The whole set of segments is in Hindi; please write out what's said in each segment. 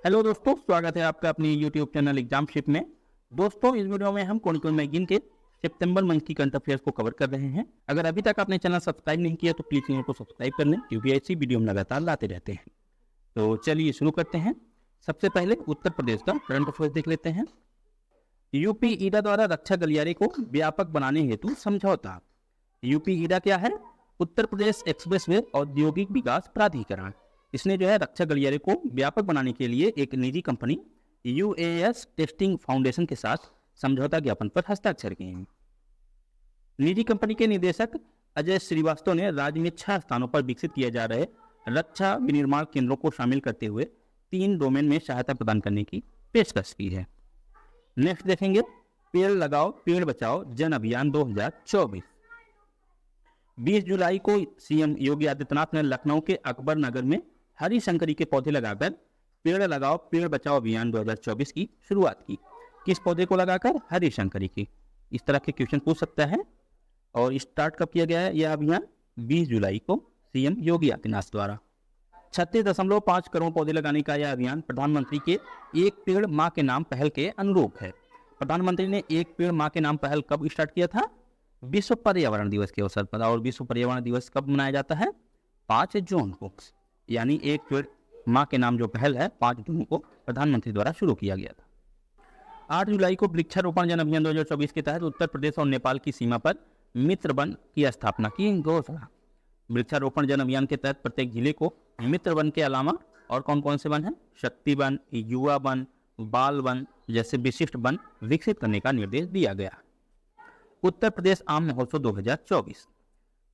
हेलो दोस्तों, स्वागत है आपका अपनी यूट्यूब चैनल एग्जामशिप में। दोस्तों, इस वीडियो में हम कौन मैगजीन के सितंबर मंथ की करंट अफेयर्स को कवर कर रहे हैं। अगर अभी तक आपने चैनल सब्सक्राइब नहीं किया तो प्लीज चैनल को सब्सक्राइब कर लें, क्योंकि ऐसी वीडियो हम लगातार लाते रहते हैं। तो चलिए शुरू करते हैं। सबसे पहले उत्तर प्रदेश का करंट अफेयर्स देख लेते हैं। यूपी ईडा द्वारा रक्षा गलियारे को व्यापक बनाने हेतु समझौता। यूपी ईडा क्या है? उत्तर प्रदेश एक्सप्रेसवे औद्योगिक विकास प्राधिकरण। इसने जो है रक्षा गलियारे को व्यापक बनाने के लिए एक निजी कंपनी यूएएस टेस्टिंग फाउंडेशन के साथ समझौता ज्ञापन पर हस्ताक्षर किए हैं। निजी कंपनी के निदेशक अजय श्रीवास्तव ने राज्य में 6 स्थानों पर विकसित किए जा रहे रक्षा विनिर्माण केंद्रों को शामिल करते हुए 3 डोमेन में सहायता प्रदान करने की पेशकश की है। नेक्स्ट देखेंगे, पेड़ लगाओ पेड़ बचाओ जन अभियान 2024। 20 जुलाई को सीएम योगी आदित्यनाथ ने लखनऊ के अकबर नगर में हरी शंकरी के पौधे लगाकर पेड़ लगाओ पेड़ बचाओ अभियान 2024 की शुरुआत की। किस पौधे को लगाकर? हरी शंकरी की। इस तरह के क्वेश्चन पूछ सकता है। और स्टार्ट कब किया गया है यह अभियान? 20 जुलाई को सीएम योगी आदित्यनाथ द्वारा। 36.5 करोड़ पौधे लगाने का यह अभियान प्रधानमंत्री के एक पेड़ माँ के नाम पहल के अनुरूप है। प्रधानमंत्री ने एक पेड़ माँ के नाम पहल कब स्टार्ट किया था? विश्व पर्यावरण दिवस के अवसर पर। और विश्व पर्यावरण दिवस कब मनाया जाता है? 5 जून को। यानी एक पेड़ माँ के नाम जो पहल है 5 जून को प्रधानमंत्री द्वारा शुरू किया गया था। 8 जुलाई को वृक्षारोपण जन अभियान 2024 के तहत उत्तर प्रदेश और नेपाल की सीमा पर मित्र वन की स्थापना की घोषणा। वृक्षारोपण जन अभियान के तहत प्रत्येक जिले को मित्र वन के अलावा और कौन कौन से वन हैं? शक्ति वन, युवा वन, बाल वन जैसे विशिष्ट वन विकसित करने का निर्देश दिया गया। उत्तर प्रदेश आम महोत्सव 2024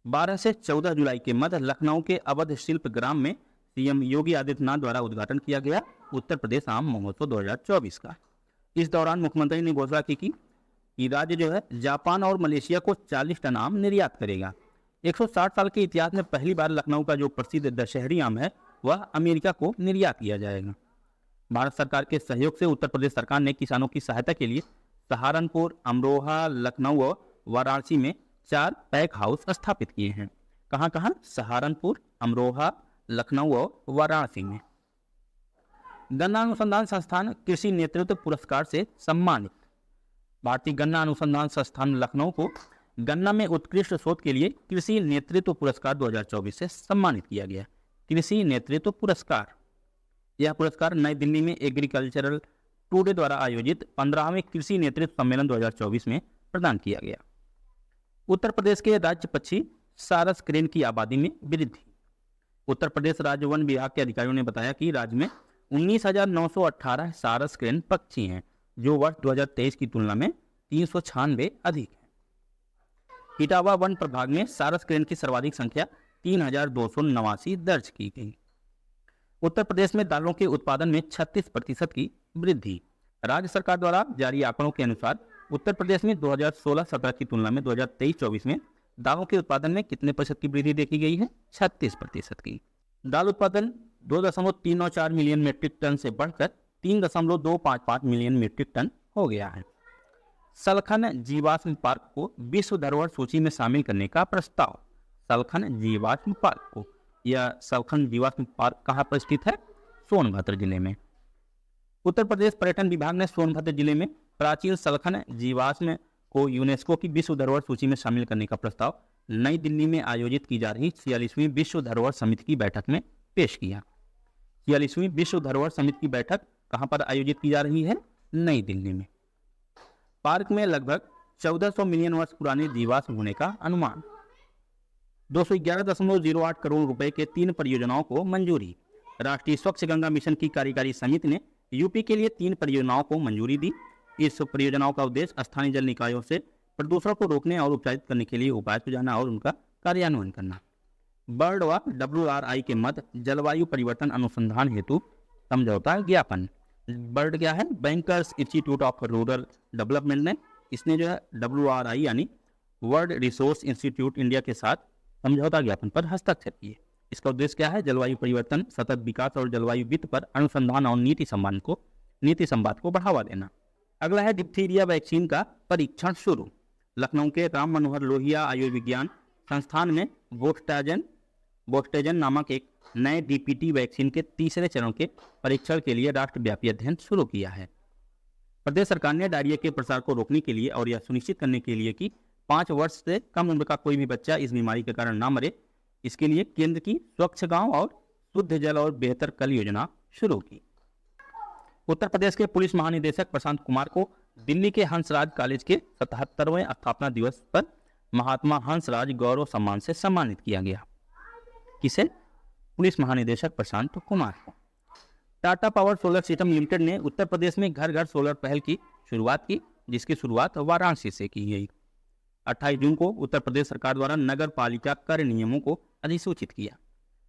12 से 14 जुलाई के मध्य लखनऊ के अवध शिल्प ग्राम में सीएम योगी आदित्यनाथ द्वारा उद्घाटन किया गया उत्तर प्रदेश आम महोत्सव 2024 का। इस दौरान मुख्यमंत्री ने घोषणा की कि राज्य जो है जापान और मलेशिया को 40 टन आम निर्यात करेगा। 160 साल के इतिहास में पहली बार लखनऊ का जो प्रसिद्ध दशहरी आम है वह अमेरिका को निर्यात किया जाएगा। भारत सरकार के सहयोग से उत्तर प्रदेश सरकार ने किसानों की सहायता के लिए सहारनपुर, अमरोहा, लखनऊ और वाराणसी में 4 पैक हाउस स्थापित किए हैं। कहाँ कहाँ? सहारनपुर, अमरोहा, लखनऊ और वाराणसी में। गन्ना अनुसंधान संस्थान कृषि नेतृत्व पुरस्कार से सम्मानित। भारतीय गन्ना अनुसंधान संस्थान लखनऊ को गन्ना में उत्कृष्ट शोध के लिए कृषि नेतृत्व पुरस्कार 2024 से सम्मानित किया गया। कृषि नेतृत्व पुरस्कार, यह पुरस्कार नई दिल्ली में एग्रीकल्चरल टुडे द्वारा आयोजित 15वें कृषि नेतृत्व सम्मेलन 2024 में प्रदान किया गया। उत्तर प्रदेश के राज्य पक्षी सारस क्रेन की आबादी में वृद्धि। उत्तर प्रदेश राज्य वन विभाग के अधिकारियों ने बताया कि राज्य में 19,918 सारस क्रेन पक्षी हैं, जो वर्ष 2023 की तुलना में 396 अधिक है। इटावा वन प्रभाग में सारस क्रेन की सर्वाधिक संख्या 3,289 दर्ज की गई। उत्तर प्रदेश में दालों के उत्पादन में 36% की वृद्धि। राज्य सरकार द्वारा जारी आंकड़ों के अनुसार उत्तर प्रदेश में 2016-17 की तुलना में 2023-24 में दालों के उत्पादन में कितने प्रतिशत की वृद्धि देखी गई है? 36% की। दाल उत्पादन 2.394 मिलियन मीट्रिक टन से बढ़कर 3.255 मिलियन मीट्रिक टन हो गया है। सलखन जीवाश्म पार्क को विश्व धरोहर सूची में शामिल करने का प्रस्ताव। सलखन जीवाश्म पार्क को, यह सलखन जीवाश्म पार्क कहाँ पर स्थित है? सोनभद्र जिले में। उत्तर प्रदेश पर्यटन विभाग ने सोनभद्र जिले में प्राचीन सलखन जीवाश्म को यूनेस्को की विश्व धरोहर सूची में शामिल करने का प्रस्ताव नई दिल्ली में आयोजित की जा रही 46वीं विश्व धरोहर समिति की बैठक में पेश किया। 46वीं विश्व धरोहर समिति की बैठक कहां पर आयोजित की जा रही है? नई दिल्ली में। पार्क में लगभग 1400 मिलियन वर्ष पुराने जीवाश्म होने का अनुमान। 211.08 करोड़ रुपए के 3 परियोजनाओं को मंजूरी। राष्ट्रीय स्वच्छ गंगा मिशन की कार्यकारी समिति ने यूपी के लिए 3 परियोजनाओं को मंजूरी दी। इस परियोजनाओं का उद्देश्य स्थानीय जल निकायों से प्रदूषण को रोकने और उपचारित करने के लिए उपाय सुझाना और उनका कार्यान्वयन करना। बर्ड व WRI के मध्य जलवायु परिवर्तन अनुसंधान हेतु समझौता ज्ञापन। बर्ड क्या है? Bankers institute of rural development ने इसने जो है WRI यानी वर्ल्ड रिसोर्स इंस्टीट्यूट इंडिया के साथ समझौता ज्ञापन पर हस्ताक्षर किए। इसका उद्देश्य क्या है? जलवायु परिवर्तन, सतत विकास और जलवायु वित्त पर अनुसंधान और नीति संवाद को बढ़ावा देना। अगला है डिप्थीरिया वैक्सीन का परीक्षण शुरू। लखनऊ के राम मनोहर लोहिया आयुर्विज्ञान संस्थान में बोस्टाजन नामक एक नए डीपीटी वैक्सीन के तीसरे चरण के परीक्षण के लिए राष्ट्रव्यापी अध्ययन शुरू किया है। प्रदेश सरकार ने डायरिया के प्रसार को रोकने के लिए और यह सुनिश्चित करने के लिए कि 5 वर्ष से कम उम्र का कोई भी बच्चा इस बीमारी के कारण ना मरे, इसके लिए केंद्र की स्वच्छ गांव और शुद्ध जल और बेहतर कल योजना शुरू की। उत्तर प्रदेश के पुलिस महानिदेशक प्रशांत कुमार को दिल्ली के हंसराज कॉलेज के 77वें स्थापना दिवस पर महात्मा हंसराज गौरव सम्मान से सम्मानित किया गया। किसे? पुलिस महानिदेशक प्रशांत कुमार को। Tata power solar system limited ने उत्तर प्रदेश में घर घर सोलर पहल की शुरुआत की, जिसकी शुरुआत वाराणसी से की गई। 28 जून को उत्तर प्रदेश सरकार द्वारा नगर पालिका कर नियमों को अधिसूचित किया।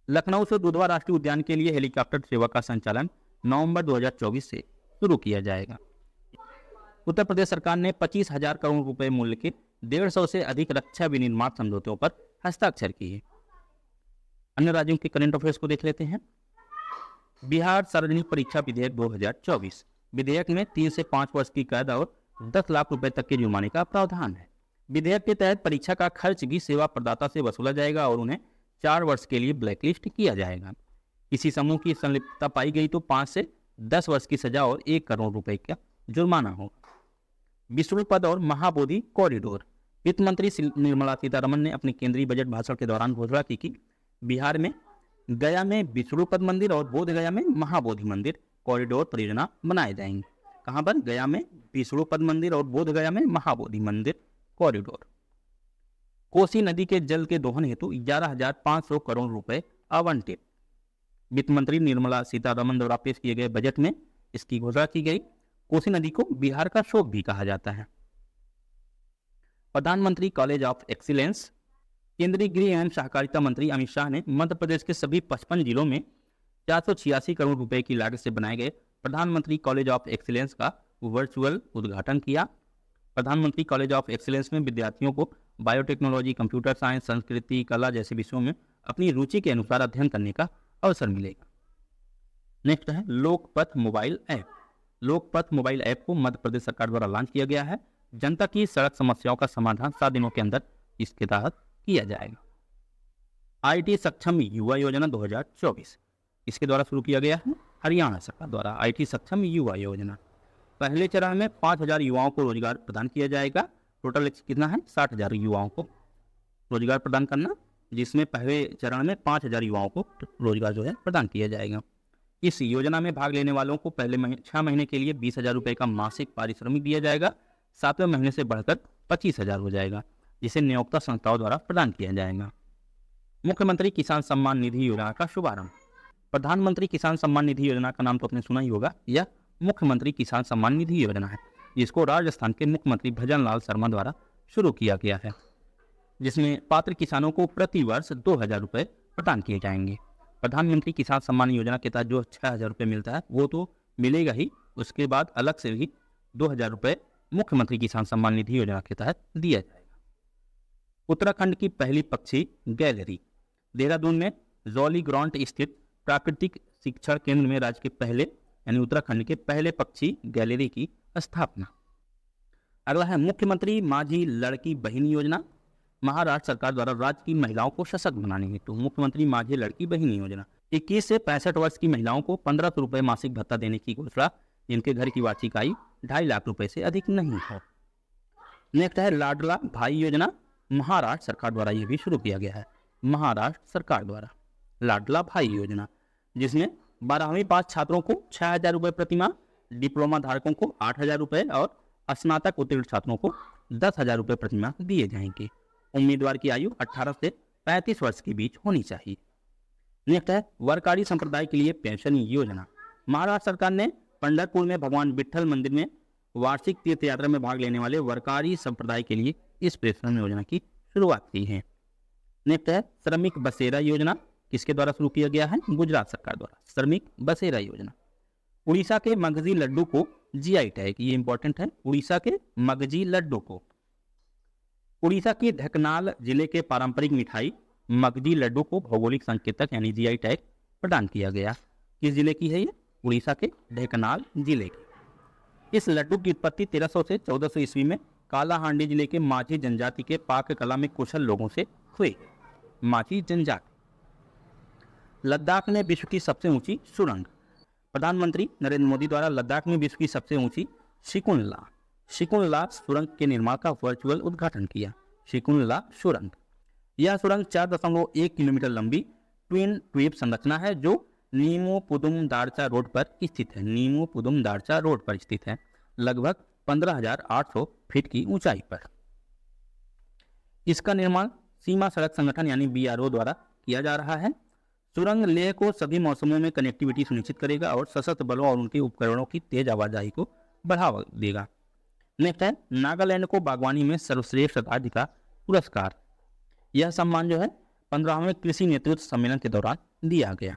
लखनऊ से दुधवा राष्ट्रीय उद्यान के लिए हेलीकॉप्टर सेवा का संचालन नवंबर 2024 से शुरू किया जाएगा। उत्तर प्रदेश सरकार ने 25,000 करोड़ रुपए मूल्य के 150 से अधिक रक्षा विनिर्माण समझौतों पर हस्ताक्षर किए। अन्य राज्यों के करंट अफेयर्स को देख लेते हैं। बिहार सार्वजनिक परीक्षा विधेयक 2024 विधेयक में 3 से 5 वर्ष की कैद और 10 लाख रुपए तक के जुर्माने का प्रावधान है। विधेयक के तहत परीक्षा का खर्च भी सेवा प्रदाता से वसूला जाएगा और उन्हें 4 वर्ष के लिए ब्लैकलिस्ट किया जाएगा। किसी समूह की संलिप्तता पाई गई तो 5 से 10 वर्ष की सजा और 1 करोड़ रुपए का जुर्माना होगा। विष्णु पद और महाबोधि कॉरिडोर। वित्त मंत्री निर्मला सीतारमण ने अपने केंद्रीय बजट भाषण के दौरान घोषणा की कि बिहार में गया में विष्णुपद मंदिर और बोध गया में महाबोधि मंदिर कॉरिडोर परियोजना बनाए जाएंगे। कहां पर? गया में विष्णुपद मंदिर और बोध गया में महाबोधि मंदिर कॉरिडोर। कोसी नदी के जल के दोहन हेतु 11,500 करोड़ रुपए आवंटित। वित्त मंत्री निर्मला सीतारमण द्वारा पेश किए गए बजट में इसकी घोषणा की गई। कोसी नदी को बिहार का शोक भी कहा जाता है। प्रधानमंत्री कॉलेज ऑफ एक्सीलेंस। केंद्रीय गृह एवं सहकारिता मंत्री अमित शाह ने मध्य प्रदेश के सभी 55 जिलों में 486 करोड़ रुपए की लागत से बनाए गए प्रधानमंत्री कॉलेज ऑफ एक्सीलेंस का वर्चुअल उद्घाटन किया। प्रधानमंत्री कॉलेज ऑफ एक्सीलेंस में विद्यार्थियों को बायोटेक्नोलॉजी, कंप्यूटर साइंस, संस्कृति, कला जैसे विषयों में अपनी रुचि के अनुसार अध्ययन करने का अवसर मिलेगा। नेक्स्ट है Lokpath mobile app. Lokpath mobile app को मध्य प्रदेश सरकार द्वारा लॉन्च किया गया है। जनता की सड़क समस्याओं का समाधान 7 दिनों के अंदर इसके तहत किया जाएगा। आईटी सक्षम युवा योजना 2024 इसके द्वारा शुरू किया गया है हरियाणा सरकार द्वारा। आईटी सक्षम युवा योजना पहले चरण में 5,000 युवाओं को रोजगार प्रदान किया जाएगा। टोटल कितना है? 60,000 युवाओं को रोजगार प्रदान करना, जिसमें पहले चरण में 5,000 युवाओं को रोजगार जो है प्रदान किया जाएगा। इस योजना में भाग लेने वालों को पहले 6 महीने के लिए 20,000 रुपये का मासिक पारिश्रमिक दिया जाएगा। 7वें महीने से बढ़कर 25,000 हो जाएगा, जिसे नियोक्ता संस्थाओं द्वारा प्रदान किया जाएगा। मुख्यमंत्री किसान सम्मान निधि योजना का शुभारंभ। प्रधानमंत्री किसान सम्मान निधि योजना का नाम तो आपने सुना ही होगा। यह मुख्यमंत्री किसान सम्मान निधि योजना है, जिसको राजस्थान के मुख्यमंत्री भजन लाल शर्मा द्वारा शुरू किया गया है, जिसमें पात्र किसानों को प्रति वर्ष 2,000 रुपये प्रदान किए जाएंगे। प्रधानमंत्री किसान सम्मान योजना के तहत जो 6,000 रुपये मिलता है वो तो मिलेगा ही, उसके बाद अलग से भी 2,000 रुपये मुख्यमंत्री किसान सम्मान निधि योजना के तहत दिया जाएगा। उत्तराखंड की पहली पक्षी गैलरी। देहरादून में जौली ग्रांट स्थित प्राकृतिक शिक्षण केंद्र में राज्य के पहले यानी उत्तराखंड के पहले पक्षी गैलरी की स्थापना। अगला है मुख्यमंत्री माझी लड़की बहिनी योजना। महाराष्ट्र सरकार द्वारा राज्य की महिलाओं को सशक्त बनाने हेतु मुख्यमंत्री माझी लड़की बहिनी योजना 21 से 65 वर्ष की महिलाओं को 1,500 रुपये मासिक भत्ता देने की घोषणा, जिनके घर की वार्षिक आयु 2.5 लाख रुपए से अधिक नहीं हो। नेक्स्ट है लाडला भाई योजना। महाराष्ट्र सरकार द्वारा यह भी शुरू किया गया है। महाराष्ट्र सरकार द्वारा लाडला भाई योजना, जिसमें 12वीं पास छात्रों को 6,000 रुपये प्रतिमाह, डिप्लोमा धारकों को 8,000 रुपये और स्नातक उत्तीर्ण छात्रों को 10,000 रुपये प्रतिमाह दिए जाएंगे। उम्मीदवार की आयु 18 से 35 वर्ष के बीच होनी चाहिए। नेक्स्ट है वरकारी संप्रदाय के लिए पेंशन योजना। महाराष्ट्र सरकार ने पंढरपुर में भगवान विट्ठल मंदिर में वार्षिक तीर्थ यात्रा में भाग लेने वाले वरकारी संप्रदाय के लिए इस पेंशन योजना की शुरुआत की है। नेक्स्ट है श्रमिक बसेरा योजना। किसके द्वारा शुरू किया गया है? गुजरात सरकार द्वारा श्रमिक बसेरा योजना। उड़ीसा के मगजी लड्डू को जीआई टैग, ये इंपॉर्टेंट है, उड़ीसा के मगजी लड्डू को। उड़ीसा के ढेंकनाल जिले के पारंपरिक मिठाई मगजी लड्डू को भौगोलिक संकेतक यानी जीआई टैग प्रदान किया गया। किस जिले की है ये? उड़ीसा के ढेंकनाल जिले की। इस लड्डू की उत्पत्ति 1300 से 1400 ईस्वी में कालाहांडी जिले के माझी जनजाति के पाक कला में कुशल लोगों से हुई। माझी जनजाति। लद्दाख में विश्व की सबसे ऊंची सुरंग। प्रधानमंत्री नरेंद्र मोदी द्वारा लद्दाख में विश्व की सबसे ऊंची शिकुनला सुरंग के निर्माण का वर्चुअल उद्घाटन किया। शिकुनला सुरंग, यह सुरंग 4.1 किलोमीटर लंबी ट्विन ट्यूब संरचना है जो नीमोपुदुम दारचा रोड पर स्थित है। नीमोपुदुम दारचा रोड पर स्थित है, लगभग 15,800 फीट की ऊंचाई पर। इसका निर्माण सीमा सड़क संगठन यानी BRO द्वारा किया जा रहा है। सुरंग लेह को सभी मौसमों में कनेक्टिविटी सुनिश्चित करेगा और सशस्त्र बलों और उनके उपकरणों की तेज आवाजाही को बढ़ावा देगा। नेक्स्ट है, नागालैंड को बागवानी में सर्वश्रेष्ठ राज्य का पुरस्कार। यह सम्मान जो है 15वें कृषि नेतृत्व सम्मेलन के दौरान दिया गया।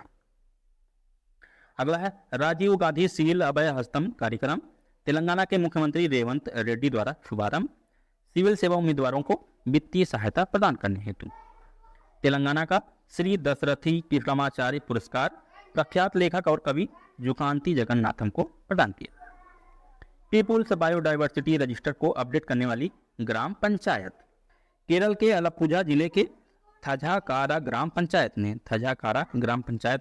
अगला है, राजीव गांधी सिविल अभय हस्तम कार्यक्रम। तेलंगाना के मुख्यमंत्री रेवंत रेड्डी द्वारा शुभारंभ। सिविल सेवा उम्मीदवारों को वित्तीय सहायता प्रदान करने हेतु तेलंगाना का श्री दशरथी कृष्णाचार्य पुरस्कार प्रख्यात लेखक और कवि जुकांती जगन्नाथम को प्रदान किया। पीपुल्स बायोडायवर्सिटी रजिस्टर को अपडेट करने वाली ग्राम पंचायत। केरल के अलप्पुझा जिले के थझाकारा ग्राम पंचायत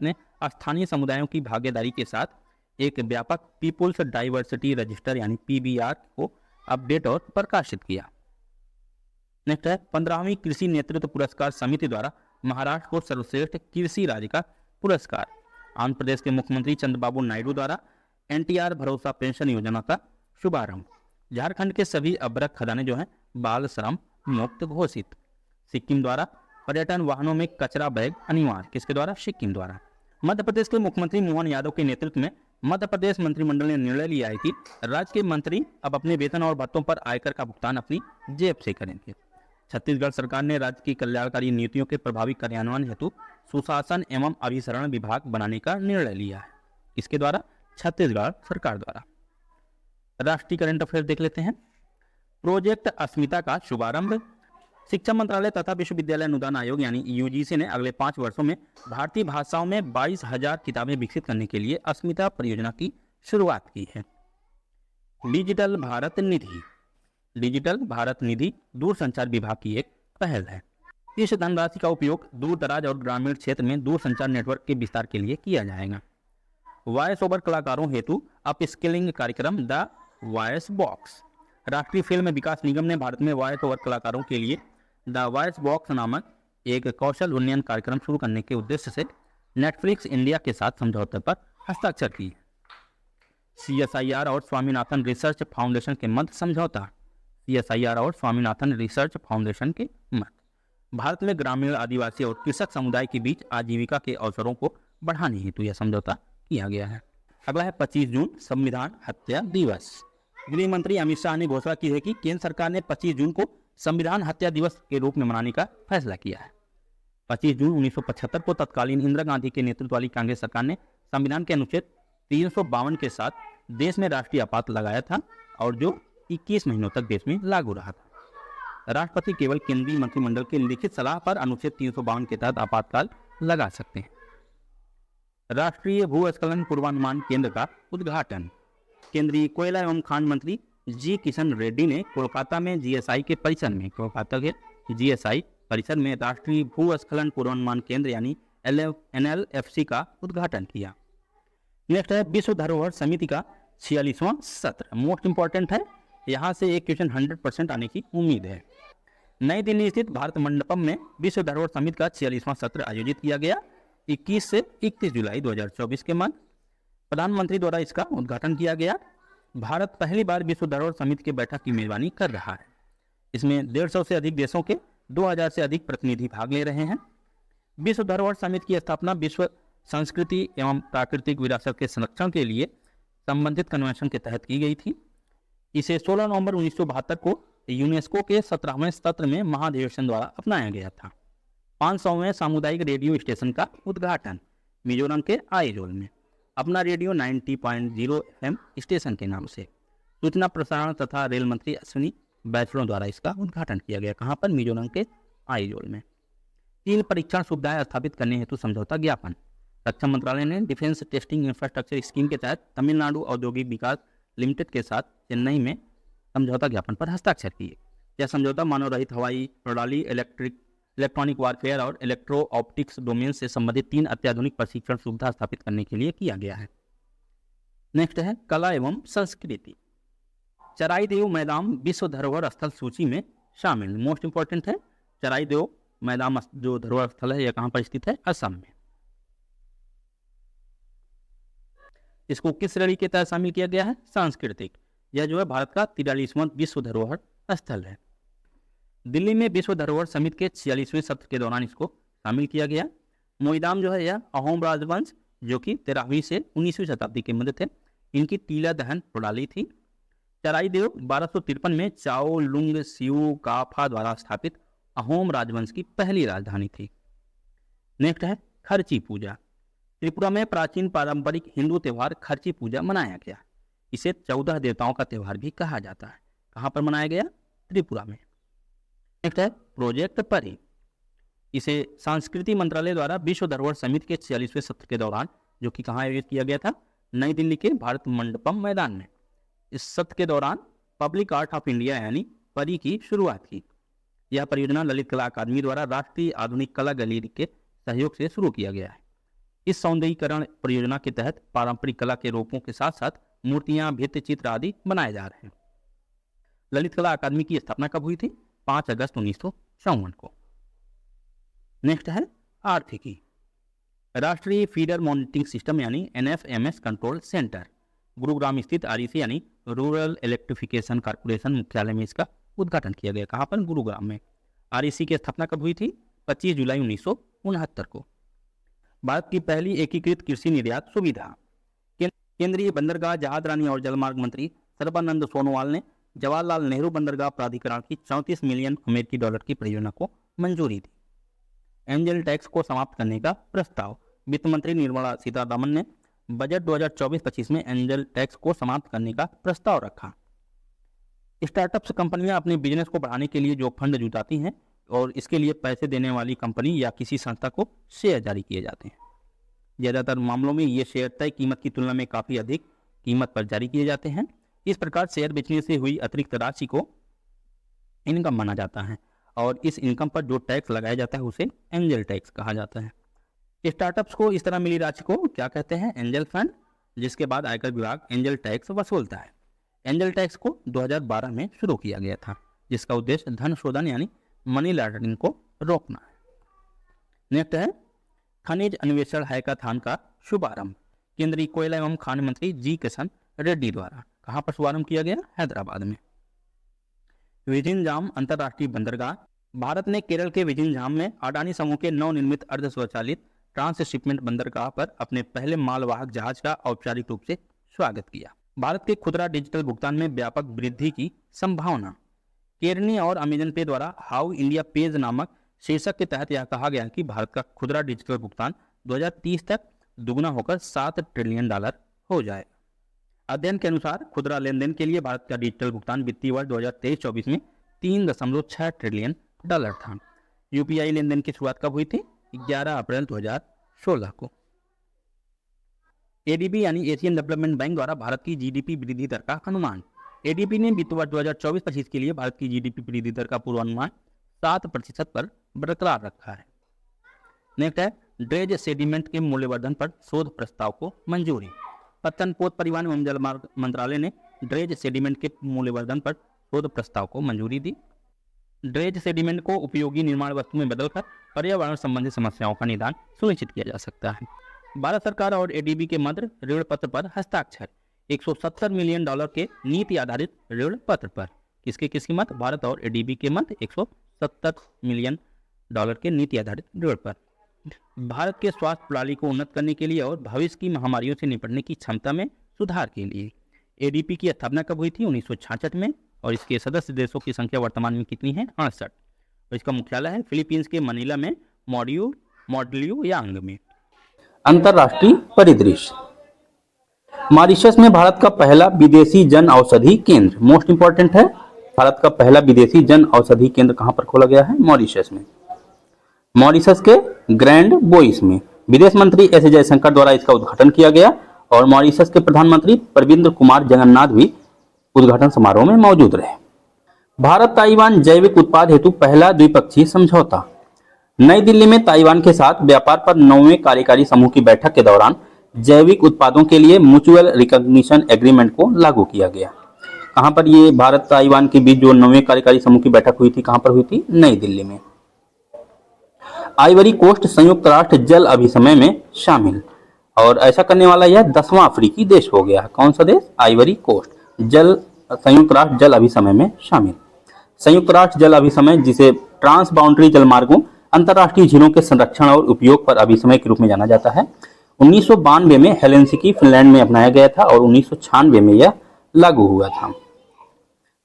ने स्थानीय समुदायों की भागीदारी के साथ एक व्यापक पीपुल्स डाइवर्सिटी रजिस्टर यानी PBR को अपडेट और प्रकाशित किया। नेक्स्ट है, 15वीं कृषि नेतृत्व पुरस्कार समिति द्वारा महाराष्ट्र को सर्वश्रेष्ठ कृषि राज्य का पुरस्कार। आंध्र प्रदेश के मुख्यमंत्री चंद्रबाबू नायडू द्वारा NTR भरोसा पेंशन योजना का शुभारंभ। झारखंड के सभी अभ्रक खदानें जो हैं बाल श्रम मुक्त घोषित। सिक्किम द्वारा पर्यटन वाहनों में कचरा बैग अनिवार्य। किसके द्वारा? सिक्किम द्वारा। मध्य प्रदेश के मुख्यमंत्री मोहन यादव के नेतृत्व में मध्य प्रदेश मंत्रिमंडल ने निर्णय लिया है कि राज्य के मंत्री अब अपने वेतन और भत्तों पर आयकर का भुगतान अपनी जेब से करेंगे। छत्तीसगढ़ सरकार ने राज्य की कल्याणकारी नीतियों के प्रभावी कार्यान्वयन हेतु सुशासन एवं अभिसरण विभाग बनाने का निर्णय लिया है। इसके द्वारा छत्तीसगढ़ सरकार द्वारा। राष्ट्रीय करंट अफेयर देख लेते हैं। प्रोजेक्ट अस्मिता का शुभारंभ। शिक्षा मंत्रालय तथा विश्वविद्यालय अनुदान आयोग यानी UGC ने अगले 5 वर्षों में भारतीय भाषाओं में 22,000 किताबें विकसित करने के लिए अस्मिता परियोजना की शुरुआत की है। डिजिटल भारत निधि दूरसंचार विभाग की एक पहल है। इस धनराशि का उपयोग दूर दराज और ग्रामीण क्षेत्र में दूरसंचार नेटवर्क के विस्तार के लिए किया जाएगा। वॉयस ओवर कलाकारों हेतु अपस्किलिंग कार्यक्रम द वॉयस बॉक्स। राष्ट्रीय फिल्म विकास निगम ने भारत में वॉयस ओवर कलाकारों के लिए द वॉयस बॉक्स नामक एक कौशल उन्नयन कार्यक्रम शुरू करने के उद्देश्य से नेटफ्लिक्स इंडिया के साथ समझौते पर हस्ताक्षर किए। CSIR और स्वामीनाथन रिसर्च फाउंडेशन के मध्य समझौता। CSIR और स्वामीनाथन रिसर्च फाउंडेशन के मध्य भारत में ग्रामीण, आदिवासी और कृषक समुदाय के बीच आजीविका के अवसरों को बढ़ाने हेतु यह समझौता किया गया है। अगला है 25 जून संविधान हत्या दिवस। गृह मंत्री अमित शाह ने घोषणा की है कि केंद्र सरकार ने 25 जून को संविधान हत्या दिवस के रूप में मनाने का फैसला किया है। 25 जून 1975 को तत्कालीन इंदिरा गांधी के नेतृत्व वाली कांग्रेस सरकार ने संविधान के अनुच्छेद 352 के साथ देश में राष्ट्रीय आपात लगाया था और जो 21 महीनों तक देश में लागू रहा था। राष्ट्रपति केवल केंद्रीय मंत्रिमंडल के लिखित सलाह पर अनुच्छेद 352 के तहत आपातकाल लगा सकते हैं। राष्ट्रीय भूस्खलन पूर्वानुमान केंद्र का उद्घाटन। केंद्रीय कोयला एवं खान मंत्री जी किशन रेड्डी ने कोलकाता में GSI के परिसर में राष्ट्रीय भूस्खलन पूर्वानुमान केंद्र यानी NLFC का उद्घाटन किया। नेक्स्ट है विश्व धरोहर समिति का 46वां सत्र। मोस्ट इंपॉर्टेंट है, यहाँ से एक क्वेश्चन 100% आने की उम्मीद है। नई दिल्ली स्थित भारत मंडपम में विश्व धरोहर समिति का 46वां सत्र आयोजित किया गया 21 से 31 जुलाई 2024 के मध्य। प्रधानमंत्री द्वारा इसका उद्घाटन किया गया। भारत पहली बार विश्व धरोहर समिति की बैठक की मेजबानी कर रहा है। इसमें 150 से अधिक देशों के 2000 से अधिक प्रतिनिधि भाग ले रहे हैं। विश्व धरोहर समिति की स्थापना विश्व संस्कृति एवं प्राकृतिक विरासत के संरक्षण के लिए संबंधित कन्वेंशन के तहत की गई थी। इसे 16 नवंबर 1972 को यूनेस्को के 17वें सत्र में महाधिवेशन द्वारा अपनाया गया था। 500वें सामुदायिक रेडियो स्टेशन का उद्घाटन मिजोरम के आइजोल में अपना रेडियो 90.0 FM स्टेशन के नाम से सूचना प्रसारण तथा रेल मंत्री अश्विनी वैष्णव द्वारा इसका उद्घाटन किया गया। कहाँ पर? मिजोरम के आइजोल में। 3 परीक्षण सुविधाएं स्थापित करने हेतु समझौता ज्ञापन। रक्षा मंत्रालय ने डिफेंस टेस्टिंग इंफ्रास्ट्रक्चर स्कीम के तहत तमिलनाडु औद्योगिक विकास लिमिटेड के साथ चेन्नई में समझौता ज्ञापन पर हस्ताक्षर किए। यह समझौता मानव रहित हवाई प्रणाली, इलेक्ट्रिक इलेक्ट्रॉनिक वारफेयर और इलेक्ट्रो ऑप्टिक्स डोमेन से संबंधित 3 अत्याधुनिक प्रशिक्षण सुविधा स्थापित करने के लिए किया गया है। नेक्स्ट है कला एवं संस्कृति। चराईदेव मैदान विश्व धरोहर स्थल सूची में शामिल। मोस्ट इंपॉर्टेंट है, चराईदेव मैदान जो धरोहर स्थल है यह कहां पर स्थित है? असम में। इसको किस श्रेणी के तहत शामिल किया गया है? सांस्कृतिक। यह जो है भारत का 43वां विश्व धरोहर स्थल है। दिल्ली में विश्व धरोहर समिति के 46वें सत्र के दौरान इसको शामिल किया गया। मोईदाम जो है यह अहोम राजवंश जो कि 13वीं से 19वीं शताब्दी के मध्य थे, इनकी टीला दहन प्रणाली थी। चराईदेव 1253 में चाओ लुंग सिउ काफा द्वारा स्थापित अहोम राजवंश की पहली राजधानी थी। नेक्स्ट है खर्ची पूजा। त्रिपुरा में प्राचीन पारंपरिक हिंदू त्योहार खर्ची पूजा मनाया गया। इसे 14 देवताओं का त्योहार भी कहा जाता है। कहां पर मनाया गया? त्रिपुरा में। नेक्स्ट है प्रोजेक्ट परी। इसे संस्कृति मंत्रालय द्वारा विश्व धरोहर समिति के 46वें सत्र के दौरान, जो कि कहां आयोजित किया गया था? नई दिल्ली के भारत मंडपम मैदान में। इस सत्र के दौरान पब्लिक आर्ट ऑफ इंडिया यानी परी की शुरुआत की। यह परियोजना ललित कला अकादमी द्वारा राष्ट्रीय आधुनिक कला गैलरी के सहयोग से शुरू किया गया है। इस सौंदर्यीकरण परियोजना के तहत पारंपरिक कला के रूपों के साथ साथ मूर्तियां, भित्ति चित्र आदि बनाए जा रहे हैं। ललित कला अकादमी की स्थापना कब हुई थी? 5 अगस्त 1954 को। नेक्स्ट है आर्थिकी। राष्ट्रीय फीडर मॉनिटरिंग सिस्टम यानी NFMS कंट्रोल सेंटर गुरुग्राम स्थित REC यानी रूरल इलेक्ट्रिफिकेशन कॉर्पोरेशन मुख्यालय में इसका उद्घाटन किया गया। कहां पर? गुरुग्राम में। REC की स्थापना कब हुई थी? 25 जुलाई 1969 को। भारत की पहली एकीकृत कृषि निर्यात सुविधा। केंद्रीय बंदरगाह, जहाज रानी और जलमार्ग मंत्री सर्बानंद सोनोवाल ने जवाहरलाल नेहरू बंदरगाह प्राधिकरण की 34 मिलियन अमेरिकी डॉलर की परियोजना को मंजूरी दी। एंजल टैक्स को समाप्त करने का प्रस्ताव। वित्त मंत्री निर्मला सीतारमण ने बजट 2024-25 में एंजल टैक्स को समाप्त करने का प्रस्ताव रखा। स्टार्टअप्स कंपनियां अपने बिजनेस को बढ़ाने के लिए जो फंड जुटाती हैं और इसके लिए पैसे देने वाली कंपनी या किसी संस्था को शेयर जारी किए जाते हैं। ज़्यादातर मामलों में ये शेयर तय कीमत की तुलना में काफ़ी अधिक कीमत पर जारी किए जाते हैं। इस प्रकार शेयर बेचने से हुई अतिरिक्त राशि को इनकम माना जाता है और इस इनकम पर जो टैक्स लगाया जाता है उसे एंजल टैक्स कहा जाता है। स्टार्टअप्स को इस तरह मिली राशि को क्या कहते हैं? एंजल फंड, जिसके बाद आयकर विभाग एंजल टैक्स वसूलता है। एंजल टैक्स को 2012 में शुरू किया गया था, जिसका उद्देश्य धन शोधन यानी मनी लॉन्ड्रिंग को रोकना है। नेक्स्ट है खनिज अन्वेषण हैकाथॉन का शुभारंभ। केंद्रीय कोयला एवं खान मंत्री जी किशन रेड्डी द्वारा। कहां पर शुभारंभ किया गया? हैदराबाद में। विजिंजाम अंतरराष्ट्रीय बंदरगाह। भारत ने केरल के विजिंजाम में अडानी समूह के नवनिर्मित अर्ध स्वचालित ट्रांसशिपमेंट बंदरगाह पर अपने पहले मालवाहक जहाज का औपचारिक रूप से स्वागत किया। भारत के खुदरा डिजिटल भुगतान में व्यापक वृद्धि की संभावना। केरनी और अमेजन पे द्वारा हाउ इंडिया पेज नामक शीर्षक के तहत यह कहा गया कि भारत का खुदरा डिजिटल भुगतान 2030 तक दुगना होकर $7 ट्रिलियन हो जाएगा। अध्ययन के अनुसार खुदरा लेन देन के लिए भारत का डिजिटल भुगतान वित्तीय वर्ष 2023-24 में $3.6 ट्रिलियन था। UPI लेन देन की शुरुआत कब हुई थी? 11 अप्रैल 2016 को। ADB यानी एशियन डेवलपमेंट बैंक द्वारा भारत की GDP वृद्धि दर का अनुमान। ADB ने वित्त वर्ष 2024-25 के लिए भारत की GDP वृद्धि दर का पूर्वानुमान 7% पर बरकरार रखा है। नेक्स्ट है ड्रेज सेडिमेंट के मूल्यवर्धन पर शोध प्रस्ताव को मंजूरी। पत्तन पोत परिवहन एवं जलमार्ग मंत्रालय ने ड्रेज सेडिमेंट के मूल्यवर्धन पर शोध प्रस्ताव को मंजूरी दी। ड्रेज सेडिमेंट को उपयोगी निर्माण वस्तु में बदलकर पर्यावरण संबंधी समस्याओं का निदान सुनिश्चित किया जा सकता है। भारत सरकार और ADB के मध्य ऋण पत्र पर हस्ताक्षर। $170 मिलियन के नीति आधारित ऋण पत्र पर। किसकी मत? भारत और ADB के मध्य $170 मिलियन के नीति आधारित ऋण पर। भारत के स्वास्थ्य प्रणाली को उन्नत करने के लिए और भविष्य की महामारियों से निपटने की क्षमता में सुधार के लिए। ADB की स्थापना कब हुई थी? 1966 में और इसके सदस्य देशों की संख्या वर्तमान में कितनी है? 68। और इसका मुख्यालय है फिलीपींस के मनीला में मॉडल्यू यांग में। अंतरराष्ट्रीय परिदृश्य। मॉरिशस में भारत का पहला विदेशी जन औषधि केंद्र। मोस्ट इंपॉर्टेंट है, भारत का पहला विदेशी जन औषधि केंद्र कहां पर खोला गया है? मॉरिशस में। मॉरिशस के ग्रैंड बोइस में। विदेश मंत्री S जयशंकर द्वारा इसका उद्घाटन किया गया और मॉरिशस के प्रधानमंत्री प्रविंद्र कुमार जगन्नाथ भी उद्घाटन समारोह में मौजूद रहे। भारत ताइवान जैविक उत्पाद हेतु पहला द्विपक्षीय समझौता। नई दिल्ली में ताइवान के साथ व्यापार पर 9वें कार्यकारी समूह की बैठक के दौरान जैविक उत्पादों के लिए म्यूचुअल रिकॉग्निशन एग्रीमेंट को लागू किया गया। कहां पर ये भारत ताइवान के बीच जो 9वें कार्यकारी समूह की बैठक हुई थी, कहां पर हुई थी? नई दिल्ली में। आइवरी कोस्ट संयुक्त राष्ट्र जल अभिसमय में शामिल, और ऐसा करने वाला यह 10वां अफ्रीकी देश हो गया। कौन सा देश? आइवरी कोस्ट संयुक्त राष्ट्र जल अभिसमय में शामिल। संयुक्त राष्ट्र जल अभिसमय, जिसे ट्रांस बाउंड्री जलमार्गों, अंतर्राष्ट्रीय झीलों के संरक्षण और उपयोग पर अभिसमय के रूप में जाना जाता है, 1992 में हेलेंसिकी फिनलैंड में अपनाया गया था और 1996 में यह लागू हुआ था।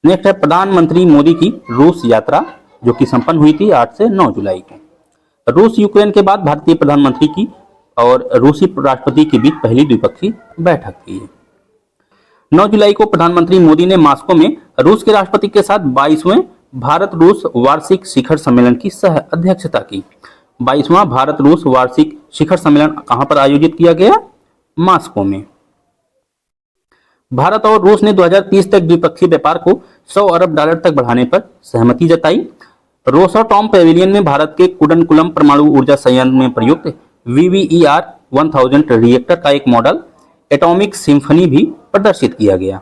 नेक्स्ट है प्रधानमंत्री मोदी की रूस यात्रा, जो कि संपन्न हुई थी 8 से 9 जुलाई को। रूस यूक्रेन के बाद भारतीय प्रधानमंत्री की और रूसी राष्ट्रपति के बीच पहली द्विपक्षीय बैठक थी। 9 जुलाई को प्रधानमंत्री मोदी ने मॉस्को में रूस के राष्ट्रपति के साथ 22वें भारत रूस वार्षिक शिखर सम्मेलन की सह अध्यक्षता की। 22वां भारत रूस वार्षिक शिखर सम्मेलन कहां पर आयोजित किया गया? मॉस्को में। भारत और रूस ने 2030 तक द्विपक्षीय व्यापार को $100 अरब तक बढ़ाने पर सहमति जताई। रोसाटॉम पेविलियन में भारत के कुडनकुलम परमाणु ऊर्जा संयंत्र में प्रयुक्त VVER 1000 रिएक्टर का एक मॉडल एटॉमिक सिम्फनी भी प्रदर्शित किया गया।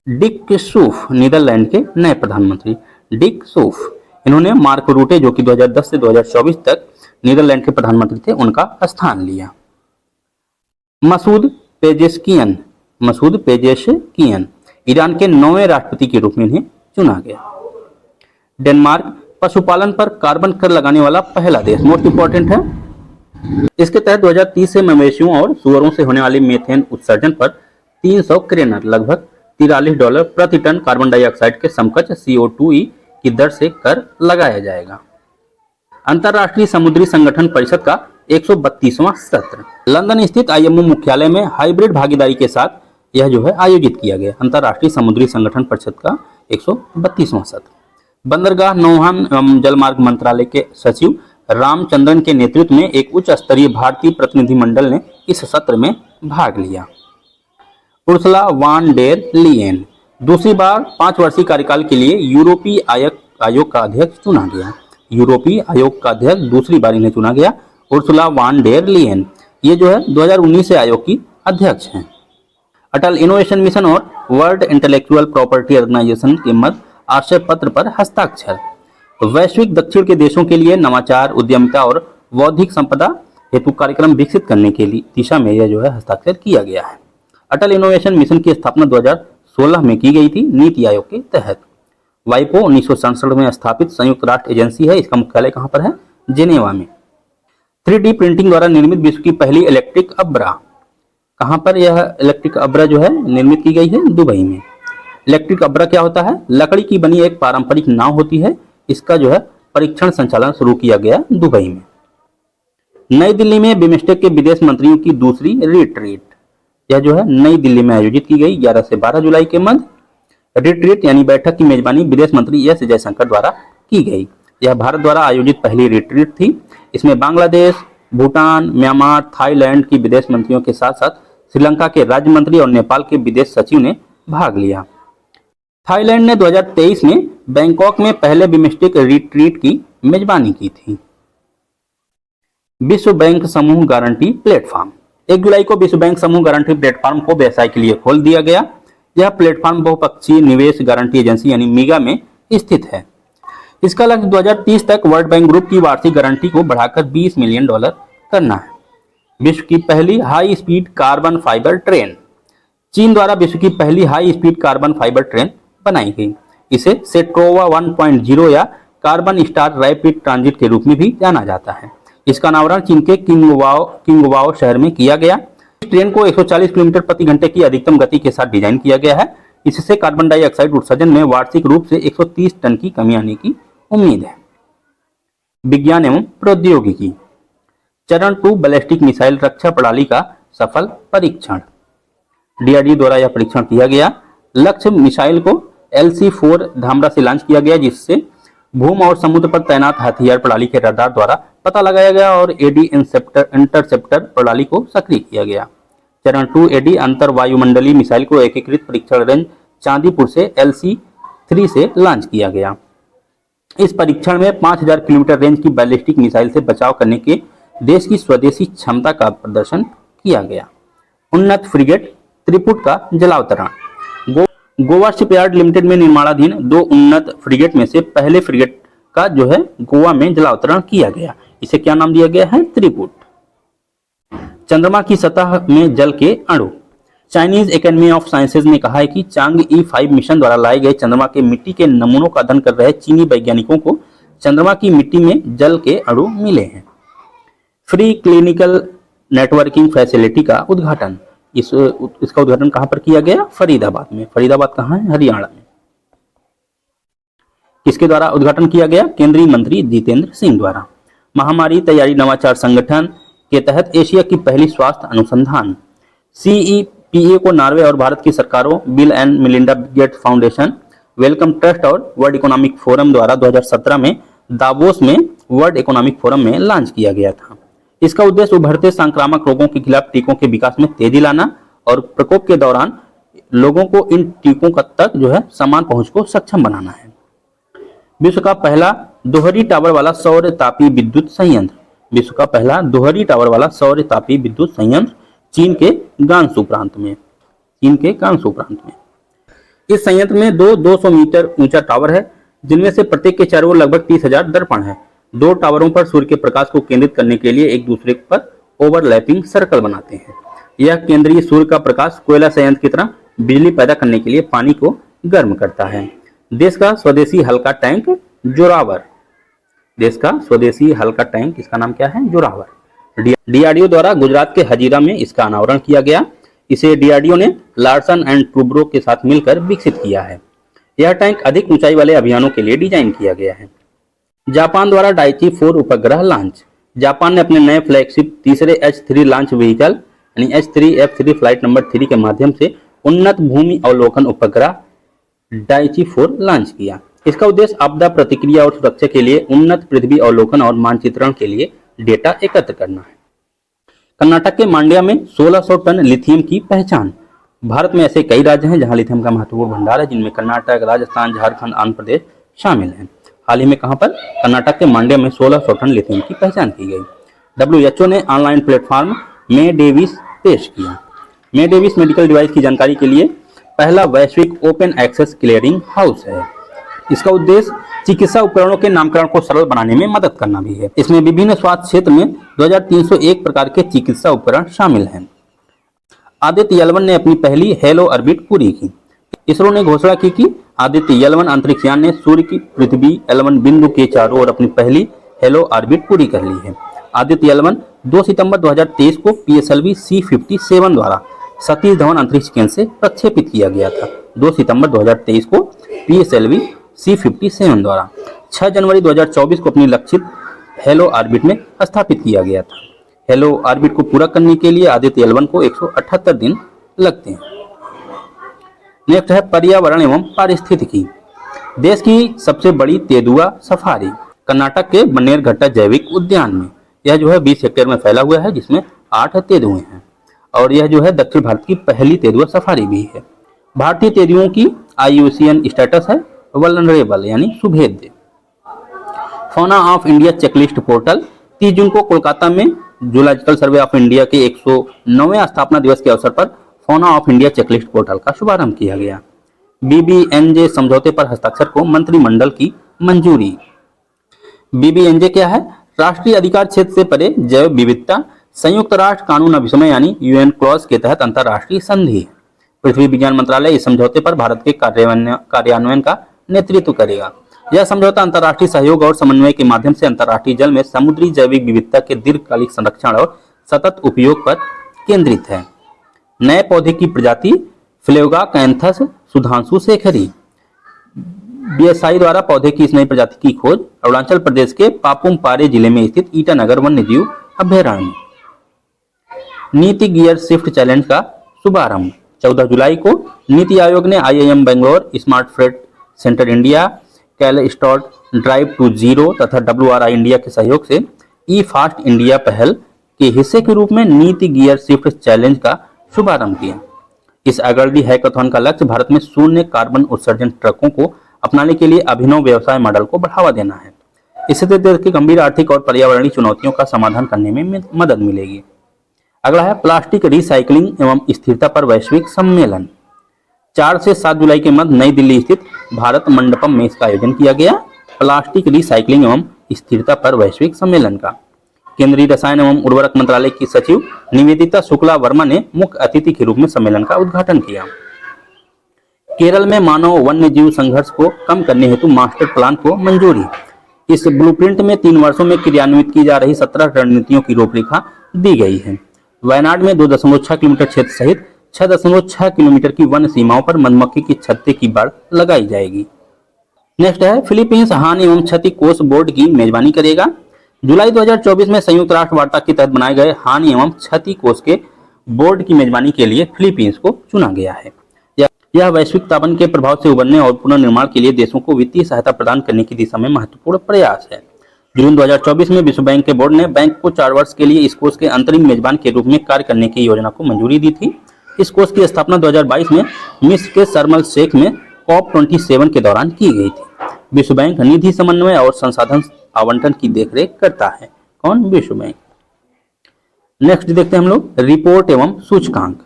डिक सूफ नीदरलैंड के नए प्रधानमंत्री। डिक सूफ, इन्होंने मार्क रूटे, जो कि 2010 से 2024 तक नीदरलैंड के प्रधानमंत्री थे, उनका स्थान लिया। मसूद पेजेशकियन ईरान के 9वें राष्ट्रपति के रूप में इन्हें चुना गया। डेनमार्क पशुपालन पर कार्बन कर लगाने वाला पहला देश, मोस्ट इंपॉर्टेंट है। इसके तहत 2030 से मवेशियों और सुअरों से होने वाले मीथेन उत्सर्जन पर 300 क्रेनर लगभग $43 प्रति टन कार्बन डाइऑक्साइड के समकक्ष CO2e की दर से कर लगाया जाएगा। अंतर्राष्ट्रीय समुद्री संगठन परिषद का 132वां सत्र लंदन स्थित IMO मुख्यालय में हाइब्रिड भागीदारी के साथ यह जो है आयोजित किया गया। अंतर्राष्ट्रीय समुद्री संगठन परिषद का 132वां सत्र। बंदरगाह, नौवहन एवं जलमार्ग मंत्रालय के सचिव रामचंद्रन के नेतृत्व में एक उच्च स्तरीय भारतीय प्रतिनिधिमंडल ने इस सत्र में भाग लिया। उर्सुला वान डेर लीयेन दूसरी बार 5 वर्षीय कार्यकाल के लिए यूरोपीय आयोग का अध्यक्ष चुना गया। यूरोपीय आयोग का अध्यक्ष दूसरी बार इन्हें चुना गया। उर्सुला वान डेर लीयेन ये जो है 2019 से आयोग की अध्यक्ष हैं। अटल इनोवेशन मिशन और वर्ल्ड इंटेलेक्चुअल प्रॉपर्टी ऑर्गेनाइजेशन के मध्य आशय पत्र पर हस्ताक्षर। वैश्विक दक्षिण के देशों के लिए नवाचार, उद्यमिता और बौद्धिक संपदा हेतु कार्यक्रम विकसित करने के लिए दिशा में यह जो है हस्ताक्षर किया गया है। अटल इनोवेशन मिशन की स्थापना 2016 में की गई थी नीति आयोग के तहत। वाइपो 1967 में स्थापित संयुक्त राष्ट्र एजेंसी है। इसका मुख्यालय कहां पर है? जेनेवा में। 3D प्रिंटिंग द्वारा निर्मित विश्व की पहली इलेक्ट्रिक अब्रा, कहां पर यह इलेक्ट्रिक अब्रा जो है निर्मित की गई है? दुबई में। इलेक्ट्रिक अब्रा क्या होता है? लकड़ी की बनी एक पारंपरिक नाव होती है। इसका जो है परीक्षण संचालन शुरू किया गया दुबई में। नई दिल्ली में बिमस्टेक के विदेश मंत्रियों की दूसरी रिट्रीट, यह जो है नई दिल्ली में आयोजित की गई 11 से 12 जुलाई के मध्य। रिट्रीट यानी बैठक की मेजबानी विदेश मंत्री एस जयशंकर द्वारा की गई। यह भारत द्वारा आयोजित पहली रिट्रीट थी। इसमें बांग्लादेश, भूटान, म्यांमार, थाईलैंड की विदेश मंत्रियों के साथ साथ श्रीलंका के राज्य मंत्री और नेपाल के विदेश सचिव ने भाग लिया। थाईलैंड ने 2023 में बैंकॉक में पहले बिमस्टेक रिट्रीट की मेजबानी की थी। विश्व बैंक समूह गारंटी प्लेटफॉर्म 1 जुलाई को विश्व बैंक समूह गारंटी प्लेटफॉर्म को व्यवसाय के लिए खोल दिया गया। यह प्लेटफॉर्म बहुपक्षीय निवेश गारंटी एजेंसी यानी मीगा में स्थित है। इसका लक्ष्य 2030 तक वर्ल्ड बैंक ग्रुप की वार्षिक गारंटी को बढ़ाकर $20 मिलियन करना है। विश्व की पहली high speed carbon fibre train, चीन द्वारा विश्व की पहली high speed carbon fibre train बनाई गई। इसे सेट्रोवा 1.0 या कार्बन स्टार रैपिड ट्रांजिट के रूप में भी जाना जाता है। इसका अनावरण चीन के किंगवाओ शहर में किया गया। इस ट्रेन को 140 किलोमीटर प्रति घंटे की अधिकतम गति के साथ डिजाइन किया गया है। इससे कार्बन डाइऑक्साइड उत्सर्जन में वार्षिक रूप से 130 टन की कमी आने की उम्मीद है। विज्ञान एवं प्रौद्योगिकी चरण 2 बैलिस्टिक मिसाइल रक्षा प्रणाली का सफल परीक्षण। DRDO द्वारा यह परीक्षण किया गया। लक्ष्य मिसाइल को LC-4 धामरा से लॉन्च किया गया, जिससे भूम और समुद्र पर तैनात हथियार प्रणाली के रडार द्वारा पता लगाया गया और AD इंटरसेप्टर प्रणाली को सक्रिय किया गया। चरण 2 AD अंतर वायुमंडलीय मिसाइल को एकीकृत परीक्षण रेंज चांदीपुर से LC-3 से लॉन्च किया गया। इस परीक्षण में 5000 किलोमीटर रेंज की बैलिस्टिक मिसाइल से बचाव करने के देश की स्वदेशी क्षमता का प्रदर्शन किया गया। उन्नत फ्रिगेट त्रिपुट का जलावतरण। गोवा शिपयार्ड लिमिटेड में निर्माणाधीन 2 उन्नत फ्रिगेट में से पहले फ्रिगेट का जो है गोवा में जलावतरण किया गया। इसे क्या नाम दिया गया है? त्रिपुट। चंद्रमा की सतह में जल के अणु। चाइनीज एकेडमी ऑफ साइंसेज ने कहा है कि चांगई 5 मिशन द्वारा लाए गए चंद्रमा के मिट्टी के नमूनों का अध्ययन कर रहे चीनी वैज्ञानिकों को चंद्रमा की मिट्टी में जल के अणु मिले हैं। फ्री क्लिनिकल नेटवर्किंग फैसिलिटी का उद्घाटन। इसका उद्घाटन कहां पर किया गया? फरीदाबाद में। फरीदाबाद कहां है? हरियाणा में। किसके द्वारा उद्घाटन किया गया? केंद्रीय मंत्री जितेंद्र सिंह द्वारा। महामारी तैयारी नवाचार संगठन के तहत एशिया की पहली स्वास्थ्य अनुसंधान। CEPA को नॉर्वे और भारत की सरकारों, bill and Melinda Gates foundation, Wellcome Trust और वर्ल्ड इकोनॉमिक फोरम द्वारा 2017 में दावोस में वर्ल्ड इकोनॉमिक फोरम में लॉन्च किया गया था। इसका उद्देश्य उभरते संक्रामक रोगों के खिलाफ टीकों के विकास में तेजी लाना और प्रकोप के दौरान लोगों को इन टीकों तक जो है समान पहुंच को सक्षम बनाना है। विश्व का पहला दोहरी टावर वाला सौर तापीय विद्युत संयंत्र। विश्व का पहला दोहरी टावर वाला सौर तापीय विद्युत संयंत्र चीन के गांसू प्रांत में। चीन के गांसू प्रांत में इस संयंत्र में 200 मीटर ऊंचा टावर है, जिनमें से प्रत्येक के चारों ओर लगभग 30,000 दर्पण है। 2 टावरों पर सूर्य के प्रकाश को केंद्रित करने के लिए एक दूसरे पर ओवरलैपिंग सर्कल बनाते हैं। यह केंद्रीय सूर्य का प्रकाश कोयला संयंत्र की तरह बिजली पैदा करने के लिए पानी को गर्म करता है। देश का स्वदेशी हल्का टैंक जोरावर। देश का स्वदेशी हल्का टैंक, इसका नाम क्या है? जोरावर। DRDO द्वारा गुजरात के हजीरा में इसका अनावरण किया गया। इसे DRDO ने लार्सन एंड टूब्रो के साथ मिलकर विकसित किया है। यह टैंक अधिक ऊंचाई वाले अभियानों के लिए डिजाइन किया गया है। जापान द्वारा डाइची 4 उपग्रह लॉन्च। जापान ने अपने नए फ्लैगशिप तीसरे H3 लॉन्च व्हीकल यानी H3F3 फ्लाइट नंबर 3 के माध्यम से उन्नत भूमि अवलोकन उपग्रह डाइची 4 लॉन्च किया। इसका उद्देश्य आपदा प्रतिक्रिया और सुरक्षा के लिए उन्नत पृथ्वी अवलोकन और मानचित्रण के लिए डेटा एकत्र करना है। कर्नाटक के मांड्या में 1600 टन लिथियम की पहचान। भारत में ऐसे कई राज्य हैं जहां लिथियम का महत्वपूर्ण भंडार है, जिनमें कर्नाटक, राजस्थान, झारखंड, आंध्र प्रदेश शामिल हैं। हाल ही में कहां पर? कर्नाटक के मांड्या में 1600 टन लिथियम की पहचान की गई। WHO ने ऑनलाइन प्लेटफॉर्म मे डेविस पेश किया। मे डेविस मेडिकल डिवाइस की जानकारी के लिए पहला वैश्विक ओपन एक्सेस क्लियरिंग हाउस है। इसका उद्देश्य चिकित्सा उपकरणों के नामकरण को सरल बनाने में मदद करना भी है। इसमें विभिन्न स्वास्थ्य क्षेत्र में 2301 प्रकार के चिकित्सा उपकरण शामिल हैं। आदित्य L1 ने अपनी पहली हेलो ऑर्बिट पूरी की। इसरो ने घोषणा की कि आदित्य L1 अंतरिक्ष यान ने सूर्य की पृथ्वी L1 बिंदु के चारों ओर अपनी पहली हेलो ऑर्बिट पूरी कर ली है। आदित्य L1 2 सितंबर 2023 को PSLV C57 द्वारा सतीश धवन अंतरिक्ष केंद्र से प्रक्षेपित किया गया था। 2 सितंबर 2023 को PSLV C57 द्वारा 6 जनवरी 2024 को अपनी लक्षित हेलो ऑर्बिट में स्थापित किया गया था। हेलो ऑर्बिट को पूरा करने के लिए आदित्य L1 को 178 दिन लगते हैं। नेक्स्ट है पर्यावरण एवं पारिस्थितिकी। देश की सबसे बड़ी तेंदुआ सफारी कर्नाटक के बन्नेरघट्टा जैविक उद्यान में। यह जो है 20 हेक्टेयर में फैला हुआ है, जिसमें 8 तेंदुए हैं और यह जो है दक्षिण भारत की पहली तेंदुआ सफारी भी है। भारतीय तेंदुओं की IUCN स्टेटस है वल्नरेबल यानी सुभेद्य। Fauna of India checklist portal 30 जून को कोलकाता में जूलॉजिकल सर्वे ऑफ इंडिया के 109वें स्थापना दिवस के अवसर पर fauna of India checklist portal का शुभारंभ किया गया। BBNJ समझौते पर हस्ताक्षर को मंत्रिमंडल की मंजूरी। BBNJ क्या है? राष्ट्रीय अधिकार क्षेत्र से परे जैव विविधता संयुक्त राष्ट्र कानून अभिसमय यानी UN क्लॉज के तहत अंतर्राष्ट्रीय संधि। पृथ्वी विज्ञान मंत्रालय इस समझौते पर भारत के कार्यान्वयन का नेतृत्व करेगा। यह समझौता अंतर्राष्ट्रीय सहयोग और समन्वय के माध्यम से अंतर्राष्ट्रीय जल में समुद्री जैविक विविधता के दीर्घकालिक संरक्षण और सतत उपयोग पर केंद्रित है। नए पौधे की प्रजाति फ्लेवगा कैंथस सुधांशु शेखरी। BSI द्वारा पौधे की इस नई प्रजाति की खोज अरुणाचल प्रदेश के पापुम पारे जिले में स्थित ईटानगर वन्यजीव अभ्यारण्य। नीति गियर शिफ्ट चैलेंज का शुभारंभ 14 जुलाई को नीति आयोग ने IIM Bangalore, smart freight centre India, CALSTART drive to zero तथा WRI इंडिया के सहयोग से E-फास्ट इंडिया पहल के हिस्से के रूप में नीति गियर शिफ्ट चैलेंज का शुभारंभ किया। इस अगली हैकाथॉन का लक्ष्य भारत में शून्य कार्बन उत्सर्जन ट्रकों को अपनाने के लिए अभिनव व्यवसाय मॉडल को बढ़ावा देना है। इससे देश की गंभीर आर्थिक और पर्यावरणीय चुनौतियों का समाधान करने में मदद मिलेगी। अगला है प्लास्टिक रिसाइकलिंग एवं स्थिरता पर वैश्विक सम्मेलन। 4 से 7 जुलाई के मध्य नई दिल्ली स्थित भारत मंडपम में इसका आयोजन किया गया। प्लास्टिक रिसाइकलिंग एवं स्थिरता पर वैश्विक सम्मेलन का केंद्रीय रसायन एवं उर्वरक मंत्रालय की सचिव निवेदिता शुक्ला वर्मा ने मुख्य अतिथि के रूप में सम्मेलन का उद्घाटन किया। केरल में मानव वन्य जीव संघर्ष को कम करने हेतु मास्टर प्लान को मंजूरी। इस ब्लूप्रिंट में 3 वर्षों में क्रियान्वित की जा रही 17 रणनीतियों की रूपरेखा दी गई है। वायनाड में 2.6 किलोमीटर क्षेत्र सहित 6.6 किलोमीटर की वन सीमाओं पर मधुमक्खी की छत्ते की बाड़ लगाई जाएगी। नेक्स्ट है फिलीपींस हान एवं क्षति कोष बोर्ड की मेजबानी करेगा। जुलाई 2024 में संयुक्त राष्ट्र वार्ता के तहत बनाए गए हानि एवं क्षति कोष के बोर्ड की मेजबानी के लिए फिलीपींस को चुना गया है। यह वैश्विक तापन के प्रभाव से उबरने और पुनर्निर्माण के लिए देशों को वित्तीय सहायता प्रदान करने की दिशा में महत्वपूर्ण प्रयास है। जून 2024 में विश्व बैंक के बोर्ड ने बैंक को 4 वर्ष के लिए इस कोष के अंतरिम मेजबान के रूप में कार्य करने की योजना को मंजूरी दी थी। इस कोष की स्थापना 2022 में मिस्र के शर्म एल शेख में COP27 के दौरान की गई थी। विश्व बैंक निधि समन्वय और संसाधन आवंटन की देखरेख करता है। कौन? विश्व बैंक। नेक्स्ट देखते हैं हम लोग रिपोर्ट एवं सूचकांक।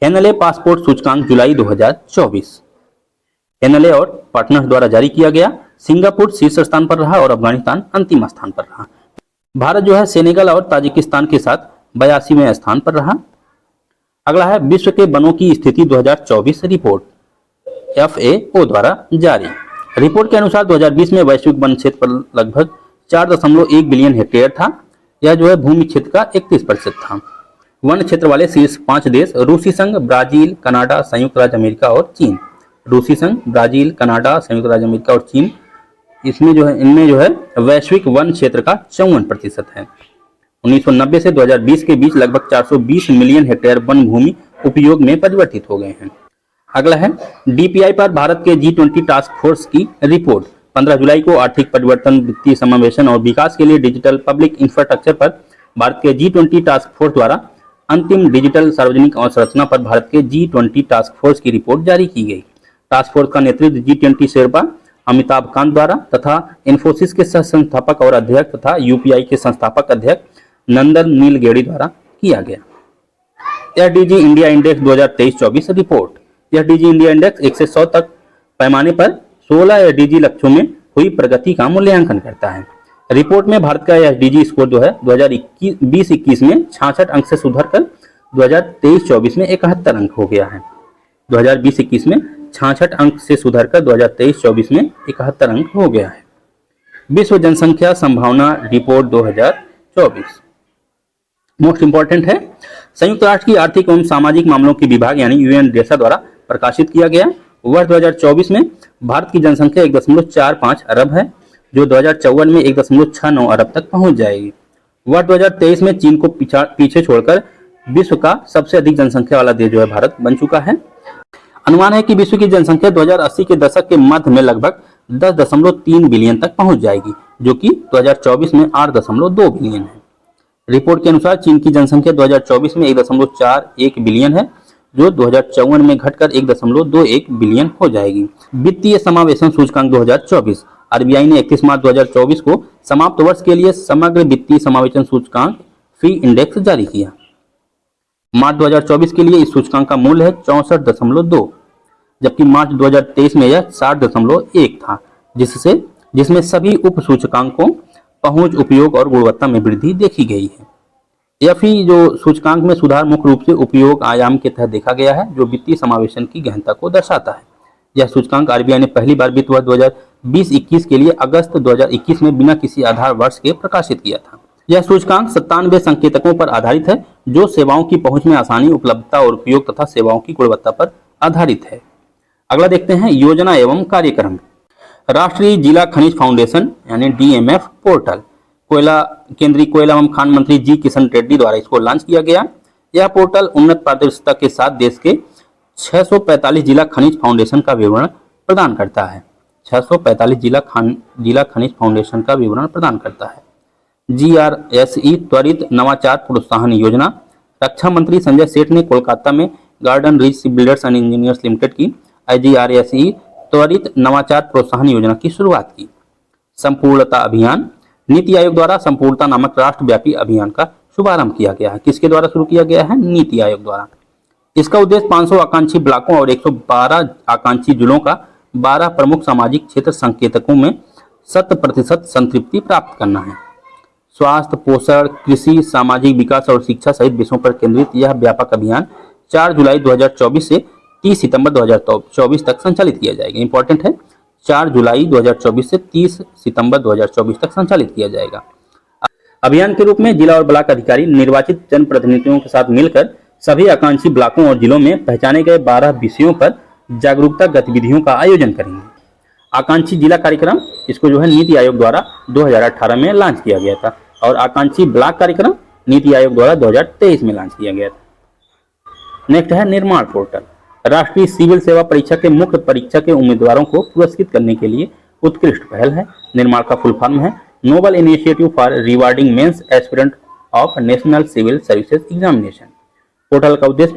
एनएलए पासपोर्ट सूचकांक जुलाई 2024 एनएलए और पार्टनर्स द्वारा जारी किया गया। सिंगापुर शीर्ष स्थान पर रहा और अफगानिस्तान अंतिम स्थान पर रहा। भारत जो है सेनेगल और ताजिकिस्तान के साथ 82वें स्थान पर रहा। अगला है विश्व के वनों की स्थिति 2024 रिपोर्ट FAO द्वारा जारी। रिपोर्ट के अनुसार 2020 में वैश्विक वन क्षेत्र पर लगभग 4.1 बिलियन हेक्टेयर था। यह जो है भूमि क्षेत्र का 31% था। वन क्षेत्र वाले शीर्ष 5 देश रूसी संघ, ब्राजील, कनाडा, संयुक्त राज्य अमेरिका और चीन। रूसी संघ, ब्राजील, कनाडा, संयुक्त राज्य अमेरिका और चीन इनमें जो है वैश्विक वन क्षेत्र का 54% है। 1990 से 2020 के बीच लगभग 420 मिलियन हेक्टेयर वन भूमि उपयोग में परिवर्तित हो गए हैं। अगला है DPI पर भारत के G20 टास्क फोर्स की रिपोर्ट। 15 जुलाई को आर्थिक परिवर्तन, वित्तीय समावेशन और विकास के लिए डिजिटल पब्लिक इंफ्रास्ट्रक्चर पर भारत के G20 टास्क फोर्स द्वारा अंतिम डिजिटल सार्वजनिक अवसंरचना पर भारत के G20 टास्क फोर्स की रिपोर्ट जारी की गई। टास्क फोर्स का नेतृत्व G20 शेरपा अमिताभ कांत द्वारा तथा इन्फोसिस के सह संस्थापक और अध्यक्ष तथा UPI के संस्थापक अध्यक्ष नंदन नीलगेड़ी द्वारा किया गया। SDG India index 2023-24 report. SDG India index 1 से 100 तक पैमाने पर 16 SDG लक्ष्यों में हुई प्रगति का मूल्यांकन करता है। रिपोर्ट में भारत का SDG स्कोर जो है 2020-21 में 66 अंक से सुधर कर 2023-24 में 71 अंक हो गया है। 2020-21 में 66 अंक से सुधर कर 2023-24 में 71 अंक हो गया है। विश्व जनसंख्या संभावना रिपोर्ट 2024 मोस्ट इंपॉर्टेंट है। संयुक्त राष्ट्र की आर्थिक एवं सामाजिक मामलों के विभाग यानी UNDESA द्वारा प्रकाशित किया गया। वर्ष 2024 में भारत की जनसंख्या 1.45 अरब है, जो 2054 में 1.69 अरब तक पहुंच जाएगी। वर्ष 2023 में चीन को पीछे छोड़कर विश्व का सबसे अधिक जनसंख्या वाला देश जो है भारत बन चुका है। अनुमान है कि विश्व की जनसंख्या 2080 के दशक के मध्य में लगभग 10.3 बिलियन तक पहुंच जाएगी, जो कि 2024 में 8.2 बिलियन है। रिपोर्ट के अनुसार चीन की जनसंख्या 2024 में 1.41 बिलियन है, जो 2054 में घटकर 1.21 बिलियन हो जाएगी। वित्तीय समावेशन सूचकांक 2024 RBI ने 31 मार्च 2024 को समाप्त वर्ष के लिए समग्र वित्तीय समावेशन सूचकांक फी इंडेक्स जारी किया। मार्च 2024 के लिए इस सूचकांक का मूल्य है 64.2, जबकि मार्च 2023 में यह 60.1 था, जिसमें सभी उप सूचकांकों पहुंच, उपयोग और गुणवत्ता में वृद्धि देखी गई है। यह फी जो सूचकांक में सुधार मुख्य रूप से उपयोग आयाम के तहत देखा गया है, जो वित्तीय समावेशन की गहनता को दर्शाता है। यह सूचकांक RBI ने पहली बार वित्त वर्ष 2020-21 के लिए अगस्त 2021 में बिना किसी आधार वर्ष के प्रकाशित किया था। यह सूचकांक 97 संकेतकों पर आधारित है, जो सेवाओं की पहुंच में आसानी, उपलब्धता और उपयोग तथा सेवाओं की गुणवत्ता पर आधारित है। अगला देखते हैं योजना एवं कार्यक्रम। राष्ट्रीय जिला खनिज फाउंडेशन यानी DMF पोर्टल केंद्रीय कोयला एवं खान मंत्री जी किशन रेड्डी द्वारा इसको लॉन्च किया गया। यह पोर्टल उन्नत पारदर्शिता के साथ देश के 645 जिला खनिज फाउंडेशन का विवरण प्रदान करता है। 645 जिला खनिज फाउंडेशन का विवरण प्रदान करता है। GRSE त्वरित नवाचार प्रोत्साहन योजना। रक्षा मंत्री संजय सेठ ने कोलकाता में garden reach builders and engineers limited की GRSE त्वरित नवाचार प्रोत्साहन योजना की शुरुआत की। संपूर्णता अभियान, नीति आयोग द्वारा संपूर्णता नामक राष्ट्रव्यापी अभियान का शुभारंभ किया गया है। किसके द्वारा शुरू किया गया है? नीति आयोग द्वारा। इसका उद्देश्य 500 आकांक्षी ब्लॉकों और 112 आकांक्षी जिलों का 12 प्रमुख सामाजिक क्षेत्र संकेतकों में 100% संतृप्ति प्राप्त करना है। स्वास्थ्य, पोषण, कृषि, सामाजिक विकास और शिक्षा सहित विषयों पर केंद्रित यह व्यापक अभियान 4 जुलाई 2024 से 30 सितंबर 2024 तक संचालित किया जाएगा। इंपॉर्टेंट है, 4 जुलाई 2024 से 30 सितंबर 2024 तक संचालित किया जाएगा। अभियान के रूप में जिला और ब्लॉक अधिकारी निर्वाचित जनप्रतिनिधियों के साथ मिलकर सभी आकांक्षी ब्लॉकों और जिलों में पहचाने गए 12 विषयों पर जागरूकता गतिविधियों का आयोजन करेंगे। आकांक्षी जिला कार्यक्रम, इसको जो है नीति आयोग द्वारा 2018 में लॉन्च किया गया था और आकांक्षी ब्लॉक कार्यक्रम नीति आयोग द्वारा 2023 में लॉन्च किया गया था। नेक्स्ट है निर्माण पोर्टल। राष्ट्रीय सिविल सेवा परीक्षा के मुख्य परीक्षा के उम्मीदवारों को पुरस्कृत करने के लिए उत्कृष्ट पहल है। निर्माण का फुल फॉर्म है noble initiative for rewarding mains aspirant of national civil services examination. Portal का उद्देश्य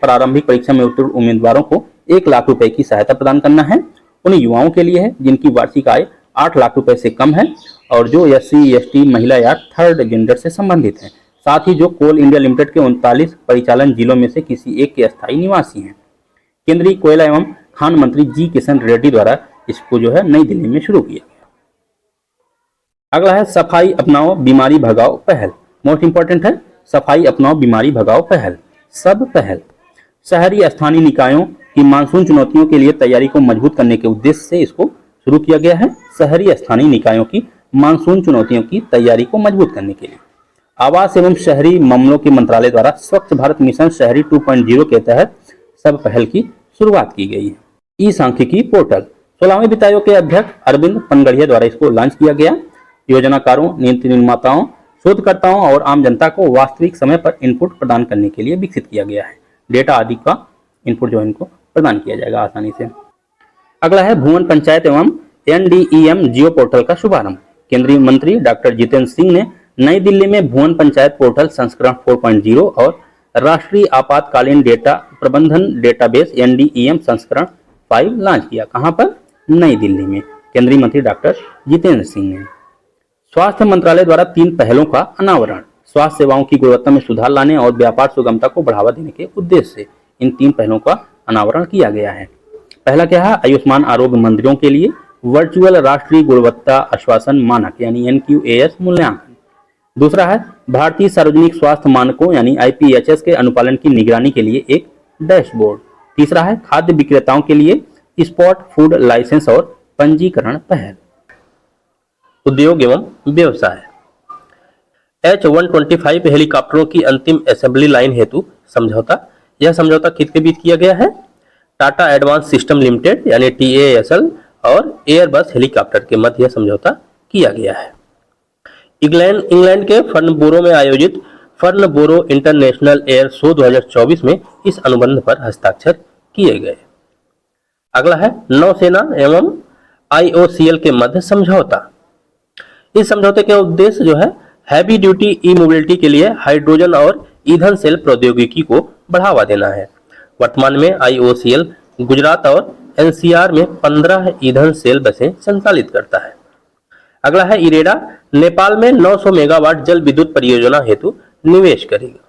प्रारंभिक परीक्षा में उत्तीर्ण उम्मीदवारों को 1 लाख रुपए की सहायता प्रदान करना है। उन युवाओं के लिए है जिनकी वार्षिक आय 8 लाख रुपए से कम है और जो SC, ST, महिला या थर्ड जेंडर से संबंधित हैं। साथ ही जो कोल इंडिया लिमिटेड के 39 परिचालन जिलों में से किसी एक के अस्थायी निवासी हैं। केंद्रीय कोयला एवं खान मंत्री जी किशन रेड्डी द्वारा इसको जो है नई दिल्ली में शुरू किया गया। अगला है सफाई अपनाओ बीमारी भगाओ पहल। मोस्ट इंपॉर्टेंट है सफाई अपनाओ बीमारी भगाओ पहल। सब पहल शहरी स्थानीय निकायों की मानसून चुनौतियों के लिए तैयारी को मजबूत करने के उद्देश्य से इसको शुरू किया गया है। शहरी स्थानीय निकायों की मानसून चुनौतियों की तैयारी को मजबूत करने के लिए आवास एवं शहरी मामलों के मंत्रालय द्वारा स्वच्छ भारत मिशन शहरी 2.0 के तहत सब पहल की शुरुआत की गई है। ई सांख्यिकी पोर्टल 16वें वित्त आयोग के अध्यक्ष अरविंद पनगड़िया द्वारा इसको लॉन्च किया गया। योजनाकारों, नीति निर्माताओं, शोधकर्ताओं और आम जनता को वास्तविक समय पर इनपुट प्रदान करने के लिए विकसित किया गया है। डेटा आदि का इनपुट जो इनको प्रदान किया जाएगा आसानी से। अगला है भुवन पंचायत एवं NDEM जियो पोर्टल का शुभारंभ। केंद्रीय मंत्री डॉक्टर जितेंद्र सिंह ने नई दिल्ली में भुवन पंचायत पोर्टल संस्करण 4.0 और राष्ट्रीय आपातकालीन डेटा प्रबंधन डेटाबेस NDEM संस्करण 5 लॉन्च किया। कहां पर? नई दिल्ली में। केंद्रीय मंत्री डॉक्टर जितेंद्र सिंह ने। स्वास्थ्य मंत्रालय द्वारा 3 पहलों का अनावरण। स्वास्थ्य सेवाओं की गुणवत्ता में सुधार लाने और व्यापार सुगमता को बढ़ावा देने के उद्देश्य से इन 3 पहलों का अनावरण किया गया है। पहला क्या है? आयुष्मान आरोग्य मंदिरों के लिए वर्चुअल राष्ट्रीय गुणवत्ता आश्वासन मानक यानी NQAS मूल्यांकन। दूसरा है भारतीय सार्वजनिक स्वास्थ्य मानकों यानी IPHS के अनुपालन की निगरानी के लिए एक डैशबोर्ड। तीसरा है खाद्य विक्रेताओं के लिए स्पॉट फूड लाइसेंस और पंजीकरण पहल। उद्योग एवं व्यवसाय H-125 हेलीकॉप्टरों की अंतिम असेंबली लाइन हेतु समझौता। यह समझौता किसके बीच किया गया है? टाटा एडवांस सिस्टम लिमिटेड यानी TASL और एयरबस हेलीकॉप्टर के मध्य यह समझौता किया गया है। इंग्लैंड के फर्नबोरो में आयोजित फर्नबोरो इंटरनेशनल एयर शो 2024 में इस अनुबंध पर हस्ताक्षर किए गए। अगला है नौसेना एवं IOCL के मध्य समझौता। इस समझौते के उद्देश्य जो है हैवी ड्यूटी ई मोबिलिटी के लिए हाइड्रोजन और ईंधन सेल प्रौद्योगिकी को बढ़ावा देना है। वर्तमान में IOCL गुजरात और NCR में 15 ईंधन सेल बसें संचालित करता है। अगला है इरेडा नेपाल में 900 मेगावाट जल विद्युत परियोजना हेतु निवेश करेगा।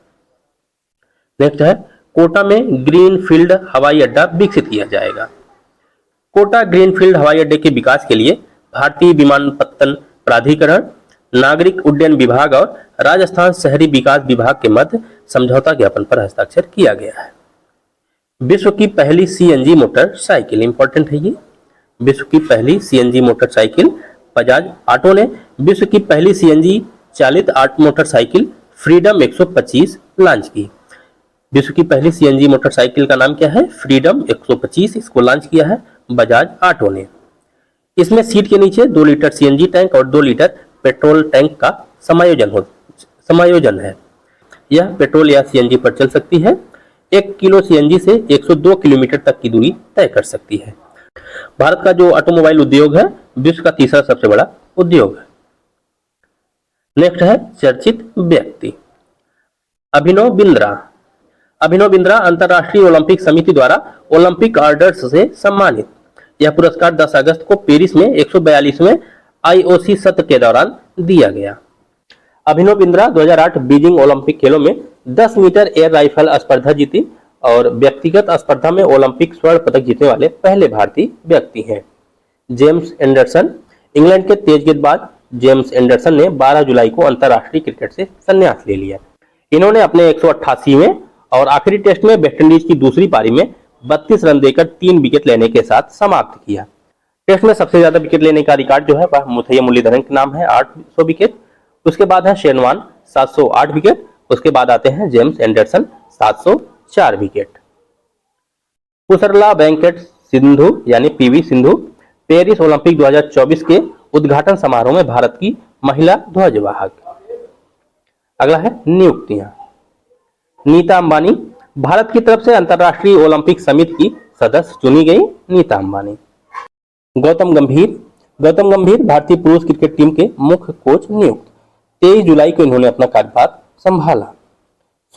नेक्स्ट है कोटा में ग्रीनफील्ड हवाई अड्डा विकसित किया जाएगा। कोटा ग्रीनफील्ड हवाई अड्डे के विकास के लिए भारतीय विमानपत्तन प्राधिकरण, नागरिक उड्डयन विभाग और राजस्थान शहरी विकास विभाग के मध्य समझौता ज्ञापन पर हस्ताक्षर किया गया है। विश्व की पहली CNG मोटरसाइकिल, इंपॉर्टेंट है ये, विश्व की पहली CNG मोटरसाइकिल बजाज ऑटो ने विश्व की पहली CNG चालित मोटरसाइकिल फ्रीडम 125 लॉन्च की। विश्व की पहली CNG मोटरसाइकिल का नाम क्या है? फ्रीडम 125। इसको लॉन्च किया है बजाज ऑटो ने। इसमें सीट के नीचे 2 लीटर CNG टैंक और 2 लीटर पेट्रोल टैंक का समायोजन है। यह पेट्रोल या CNG पर चल सकती है। 1 किलो CNG से 102 किलोमीटर तक की दूरी तय कर सकती है। भारत का जो ऑटोमोबाइल उद्योग है विश्व का तीसरा सबसे बड़ा उद्योग है। नेक्स्ट है चर्चित व्यक्ति अभिनव बिंद्रा। अभिनव बिंद्रा अंतरराष्ट्रीय ओलंपिक समिति द्वारा ओलंपिक ऑर्डर्स से सम्मानित। यह पुरस्कार 10 अगस्त को पेरिस में 142वें IOC सत्र के दौरान दिया गया। अभिनव बिंद्रा 2008 बीजिंग ओलंपिक खेलों में 10 मीटर एयर राइफल स्पर्धा जीती और व्यक्तिगत स्पर्धा में ओलंपिक स्वर्ण पदक जीतने वाले पहले भारतीय व्यक्ति हैं। जेम्स एंडरसन, इंग्लैंड के तेज गेंदबाज जेम्स एंडरसन ने 12 जुलाई को अंतर्राष्ट्रीय क्रिकेट से संन्यास ले लिया। इन्होंने अपने 188वें और आखिरी टेस्ट में वेस्टइंडीज की दूसरी पारी में 32 रन देकर 3 विकेट लेने के साथ समाप्त किया। टेस्ट में सबसे ज्यादा विकेट लेने का रिकॉर्ड जो है वह मुथैया मुरलीधरन के नाम है, 800 विकेट। उसके बाद है शेन वॉर्न 708 विकेट। उसके बाद आते हैं James Anderson 704 wicket. Pusarla Venkata Sindhu यानी PV सिंधु पेरिस ओलंपिक 2024 के उद्घाटन समारोह में भारत की महिला ध्वजवाहक। अगला है नियुक्तियां। नीता अंबानी भारत की तरफ से अंतर्राष्ट्रीय ओलंपिक समिति की सदस्य चुनी गई। नीता अंबानी। गौतम गंभीर भारतीय पुरुष क्रिकेट टीम के मुख्य कोच नियुक्त। 23 जुलाई को इन्होंने अपना कार्यभार संभाला।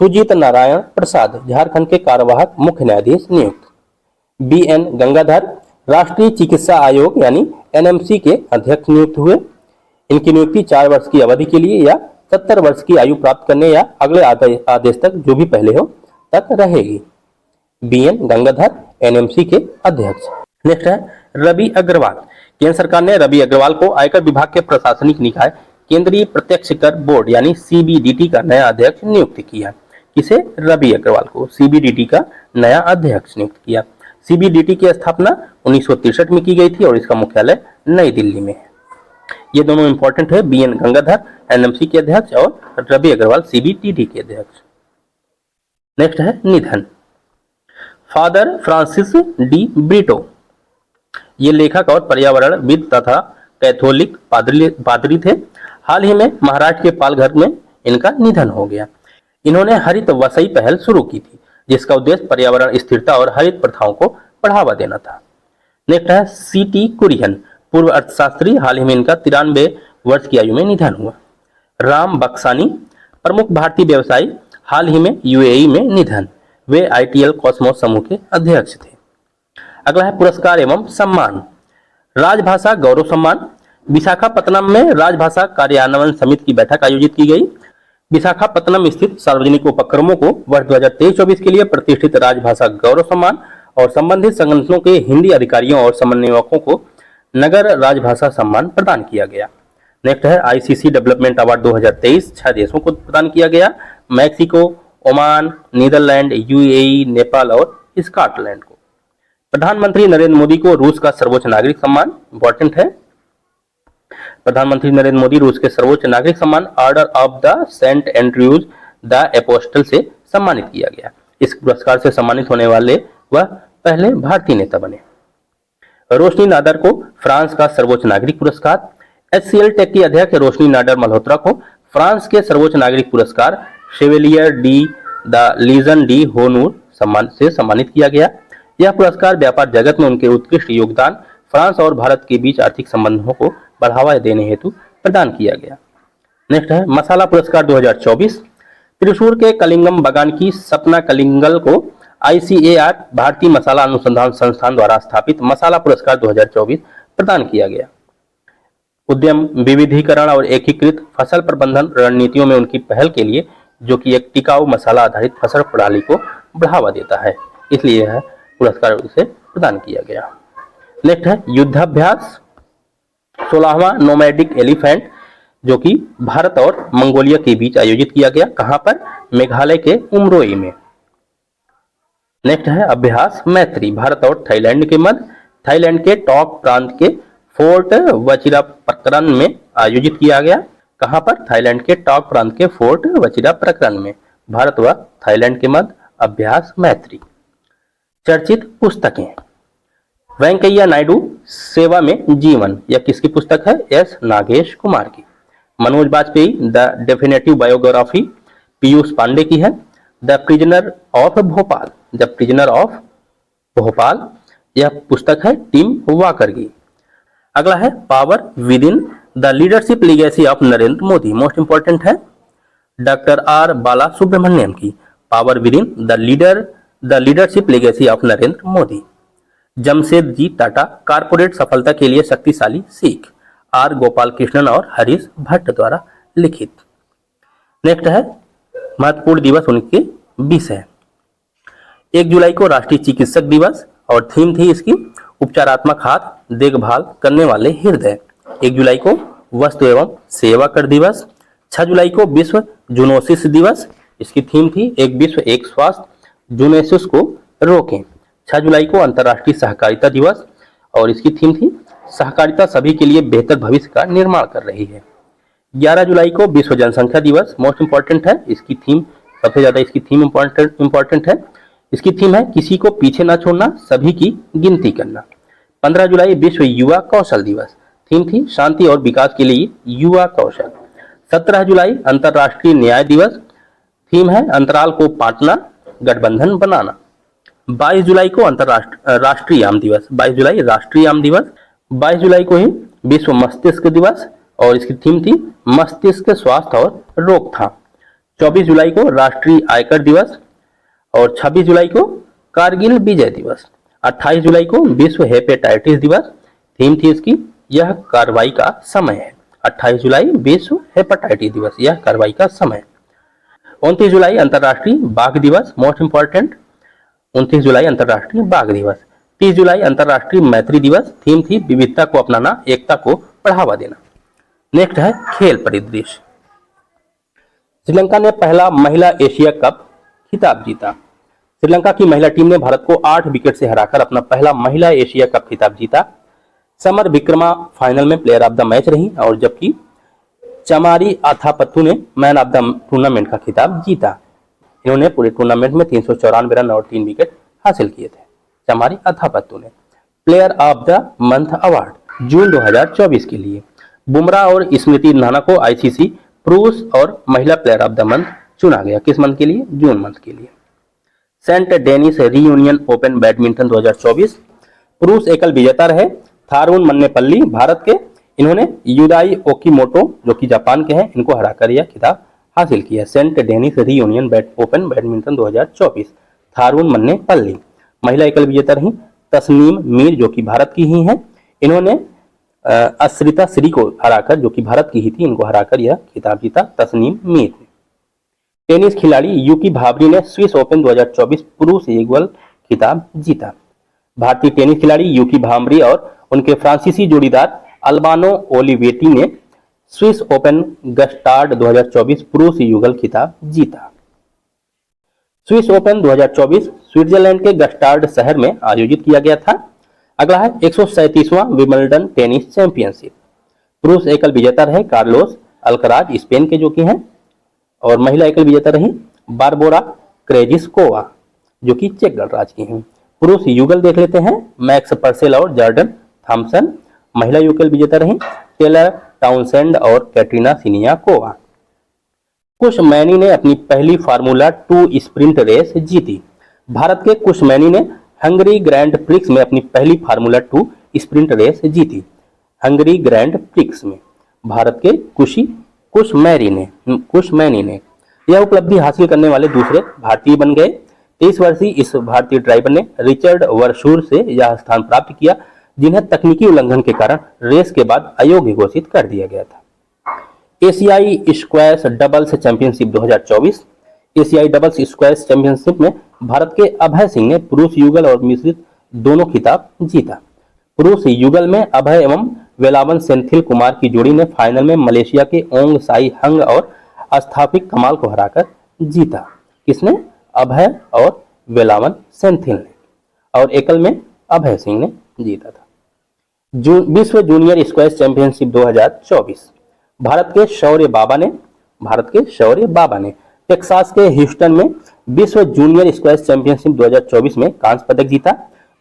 सुजीत नारायण प्रसाद झारखंड के कार्यवाहक मुख्य न्यायाधीश नियुक्त। BN गंगाधर राष्ट्रीय चिकित्सा आयोग यानी NMC के अध्यक्ष नियुक्त हुए। इनकी नियुक्ति 4 वर्ष की अवधि के लिए या 70 वर्ष की आयु प्राप्त करने या अगले आदेश तक जो भी पहले हो तक रहेगी। BN गंगाधर NMC के अध्यक्ष। नेक्स्ट है रवि अग्रवाल। केंद्र सरकार ने रवि अग्रवाल को आयकर विभाग के प्रशासनिक निकाय केंद्रीय प्रत्यक्ष कर बोर्ड यानी CBDT का नया अध्यक्ष नियुक्त किया। किसे? रवि अग्रवाल को CBDT का नया अध्यक्ष नियुक्त किया। CBDT की स्थापना 1963 में की गई थी और इसका मुख्यालय नई दिल्ली में है। ये दोनों इंपॉर्टेंट है, BN गंगाधर NMC के अध्यक्ष और रवि अग्रवाल CBDT के अध्यक्ष। नेक्स्ट है निधन। फादर फ्रांसिस डी ब्रिटो ये लेखक और पर्यावरणविद तथा कैथोलिक पादरी थे। हाल ही में महाराष्ट्र के पालघर में इनका निधन हो गया। इन्होंने हरित वसई पहल शुरू की थी जिसका उद्देश्य पर्यावरण स्थिरता और हरित प्रथाओं को बढ़ावा देना था। नेक्स्ट है CT कुरियन पूर्व अर्थशास्त्री। हाल ही में इनका 93 वर्ष की आयु में निधन हुआ। राम बक्सानी प्रमुख भारतीय व्यवसायी। हाल ही में UAE में निधन। वे ITL कॉस्मोस समूह के अध्यक्ष थे। अगला है पुरस्कार एवं सम्मान। राजभाषा गौरव सम्मान। विशाखापत्तनम में राजभाषा कार्यान्वयन समिति की बैठक आयोजित की गई। विशाखापत्तनम स्थित सार्वजनिक उपक्रमों को वर्ष 2023-24 के लिए प्रतिष्ठित राजभाषा गौरव सम्मान और संबंधित संगठनों के हिंदी अधिकारियों और समन्वयकों को नगर राजभाषा सम्मान प्रदान किया गया। नेक्स्ट है ICC डेवलपमेंट अवार्ड 2023 6 देशों को प्रदान किया गया। Mexico, Oman, Netherlands, UAE, Nepal और स्कॉटलैंड को। प्रधानमंत्री नरेंद्र मोदी को रूस का सर्वोच्च नागरिक सम्मान इंपॉर्टेंट है। प्रधानमंत्री नरेंद्र मोदी रूस के सर्वोच्च नागरिक सम्मान Order of the Saint Andrew's the Apostle से सम्मानित किया गया। इस पुरस्कार से सम्मानित होने वाले वह पहले भारतीय नेता बने। रोशनी नादर को फ्रांस का सर्वोच्च नागरिक पुरस्कार। HCL टेक की अध्यक्ष रोशनी नादर मल्होत्रा को फ्रांस के सर्वोच्च नागरिक पुरस्कार Chevalier de the Legion de honneur सम्मान से सम्मानित किया गया। यह पुरस्कार व्यापार जगत में उनके उत्कृष्ट योगदान, फ्रांस और भारत के बीच आर्थिक संबंधों को बढ़ावा देने हेतु प्रदान किया गया। नेक्स्ट है मसाला पुरस्कार 2024। त्रिशूर के कलिंगम बगान की सपना कलिंगल को ICAR भारतीय मसाला अनुसंधान संस्थान द्वारा स्थापित मसाला पुरस्कार 2024 प्रदान किया गया। उद्यम विविधीकरण और एकीकृत फसल प्रबंधन रणनीतियों में उनकी पहल के लिए, जो कि एक टिकाऊ मसाला आधारित फसल प्रणाली को बढ़ावा देता है, इसलिए यह पुरस्कार उसे प्रदान किया गया। नेक्स्ट है युद्धाभ्यास 16वां नोमैडिक एलिफेंट, जो कि भारत और मंगोलिया के बीच आयोजित किया गया। कहां पर? मेघालय के उमरोई में। नेक्स्ट है अभ्यास मैत्री, भारत और थाईलैंड के मध्य थाईलैंड के टॉक प्रांत के फोर्ट वचिरापक्रन में आयोजित किया गया। कहां पर? थाईलैंड के टॉक प्रांत के फोर्ट वचिरापक्रन में भारत व थाईलैंड के मध्य अभ्यास मैत्री। चर्चित पुस्तकें। वेंकैया नायडू सेवा में जीवन, यह किसकी पुस्तक है? S नागेश कुमार की। Manoj Vajpayee the definitive biography Piyush Pandey की है। The prisoner of Bhopal, the prisoner of Bhopal, यह पुस्तक है टिम वाकर की। अगला है power within the leadership legacy of Narendra Modi, most important है डॉक्टर R बाला सुब्रमण्यम की। Power within the leadership legacy of Narendra Modi. Jamshedji Tata, corporate सफलता के लिए शक्तिशाली सीख, आर गोपाल कृष्णन और हरीश भट्ट द्वारा लिखित। नेक्स्ट है महत्वपूर्ण दिवस उनके विषय। 1 जुलाई को राष्ट्रीय चिकित्सक दिवस और थीम थी इसकी उपचारात्मक हाथ देखभाल करने वाले हृदय। 1 जुलाई को वस्तु एवं सेवा कर दिवस। 6 जुलाई को विश्व जूनोसिस दिवस, इसकी थीम थी एक विश्व एक स्वास्थ्य, जूनोसिस को रोकें। 6 जुलाई को अंतर्राष्ट्रीय सहकारिता दिवस और इसकी थीम थी सहकारिता सभी के लिए बेहतर भविष्य का निर्माण कर रही है। 11 जुलाई को विश्व जनसंख्या दिवस, मोस्ट इंपॉर्टेंट है, इसकी थीम सबसे ज्यादा इसकी थीम इंपॉर्टेंट है। इसकी थीम है किसी को पीछे ना छोड़ना, सभी की गिनती करना। 15 जुलाई विश्व युवा कौशल दिवस, थीम थी शांति और विकास के लिए युवा कौशल। 17 जुलाई अंतर्राष्ट्रीय न्याय दिवस, थीम है अंतराल को पाटना गठबंधन बनाना। 22 जुलाई को राष्ट्रीय आम दिवस, 22 जुलाई राष्ट्रीय आम दिवस। 22 जुलाई को ही विश्व मस्तिष्क दिवस और इसकी थीम थी मस्तिष्क स्वास्थ्य और रोकथाम। 24 जुलाई को राष्ट्रीय आयकर दिवस और 26 जुलाई को कारगिल विजय दिवस। 28 जुलाई को विश्व हेपेटाइटिस दिवस, थीम थी इसकी यह कार्रवाई का समय है। 28 जुलाई विश्व हेपेटाइटिस दिवस, यह कार्रवाई का समय। 29 जुलाई अंतर्राष्ट्रीय बाघ दिवस, मोस्ट इंपॉर्टेंट, 29 जुलाई अंतर्राष्ट्रीय बाघ दिवस। 30 जुलाई अंतर्राष्ट्रीय मैत्री दिवस, थीम थी विविधता को अपनाना, एकता को बढ़ावा देना। नेक्स्ट है खेल परिदृश्य। श्रीलंका ने पहला महिला एशिया कप खिताब जीता। श्रीलंका की महिला टीम ने भारत को 8 विकेट से हराकर अपना पहला महिला एशिया कप खिताब जीता। समर विक्रमा फाइनल में प्लेयर ऑफ द मैच रही और जबकि चमारी आथापत्तू ने मैन ऑफ द टूर्नामेंट का खिताब जीता। इन्होंने पूरे टूर्नामेंट में 394 रन और 3 विकेट हासिल किए थे। चमारी अथापत्तू ने player of the month award जून 2024 के लिए बुमराह और स्मृति रैना को आईसीसी पुरुष और महिला प्लेयर ऑफ द मंथ चुना गया। किस मंथ के लिए? जून मंथ के लिए। Saint Denis Reunion Open badminton 2024 पुरुष एकल विजेता रहे थारुन मन्नेपल्ली भारत के। इन्होंने युदाई ओकीमोटो जो कि जापान के हैं, इनको हराकर यह खिताब हासिल किया। Saint Denis Reunion Open badminton 2024 Tharun Mannepalli. महिला एकल विजेता रही तस्नीम मीर जो कि भारत की ही हैं। इन्होंने अश्रिता श्री को हराकर, जो कि भारत की ही थी, इनको हराकर यह खिताब जीता तस्नीम मीर। टेनिस खिलाड़ी यूकी भावरी ने स्विस ओपन 2024 पुरुष युगल खिताब जीता। भारतीय टेनिस खिलाड़ी यूकी भावरी और उनके फ्रांसीसी जोड़ीदार अल्बानो ओलिवेटी ने स्विस ओपन गस्टार्ड 2024 पुरुष युगल खिताब जीता। स्विस ओपन 2024 स्विट्जरलैंड के गस्टार्ड शहर में आयोजित किया गया था। अगला है 137वां विंबलडन टेनिस चैंपियनशिप। पुरुष एकल विजेता रहे कार्लोस अल्कराज स्पेन के जो कि हैं, और महिला एकल विजेता रही बारबोरा क्रेजिस्कोवा जो कि चेक गणराज्य की हैं। पुरुष युगल देख लेते हैं मैक्स पर्सेल और जॉर्डन थॉम्सन। महिला युगल विजेता रही टेलर टाउनसेंड और कैटरीना सिनियाकोवा। कुश मैनी ने अपनी पहली फार्मूला 2 स्प्रिंट रेस जीती। भारत के कुश मैनी ने हंगरी ग्रैंड प्रिक्स में अपनी पहली फार्मूला 2 स्प्रिंट रेस जीती। हंगरी ग्रैंड प्रिक्स में भारत के कुश मैनी ने यह उपलब्धि हासिल करने वाले दूसरे भारतीय बन गए। 23 वर्षीय इस भारतीय ड्राइवर ने रिचर्ड वर्शूर से यह स्थान प्राप्त किया, जिन्हें तकनीकी उल्लंघन के कारण रेस के बाद अयोग्य घोषित कर दिया गया था। एशियाई स्क्वैश डबल्स चैंपियनशिप 2024। एशियाई डबल्स स्क्वैश चैंपियनशिप में भारत के अभय सिंह ने पुरुष युगल और मिश्रित दोनों खिताब जीता। पुरुष युगल में अभय एवं वेलावन सेंथिल कुमार की जोड़ी ने फाइनल में मलेशिया के ओंग साई हंग और स्थापिक कमाल को हराकर जीता। किसने? अभय और वेलावन सेंथिल ने। और एकल में अभय सिंह ने जीता था। विश्व जूनियर स्क्वैश चैंपियनशिप 2024 भारत के शौर्य बाबा ने टेक्सास के ह्यूस्टन में विश्व जूनियर स्क्वैश चैंपियनशिप 2024 में कांस्य पदक जीता।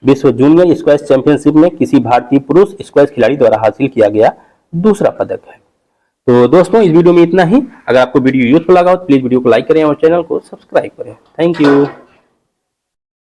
विश्व जूनियर स्क्वैश चैंपियनशिप में किसी भारतीय पुरुष स्क्वैश खिलाड़ी द्वारा हासिल किया गया दूसरा पदक है। तो दोस्तों इस वीडियो में इतना ही। अगर आपको वीडियो यूजफुल लगा हो तो प्लीज वीडियो को लाइक करें और चैनल को सब्सक्राइब करें। Thank you.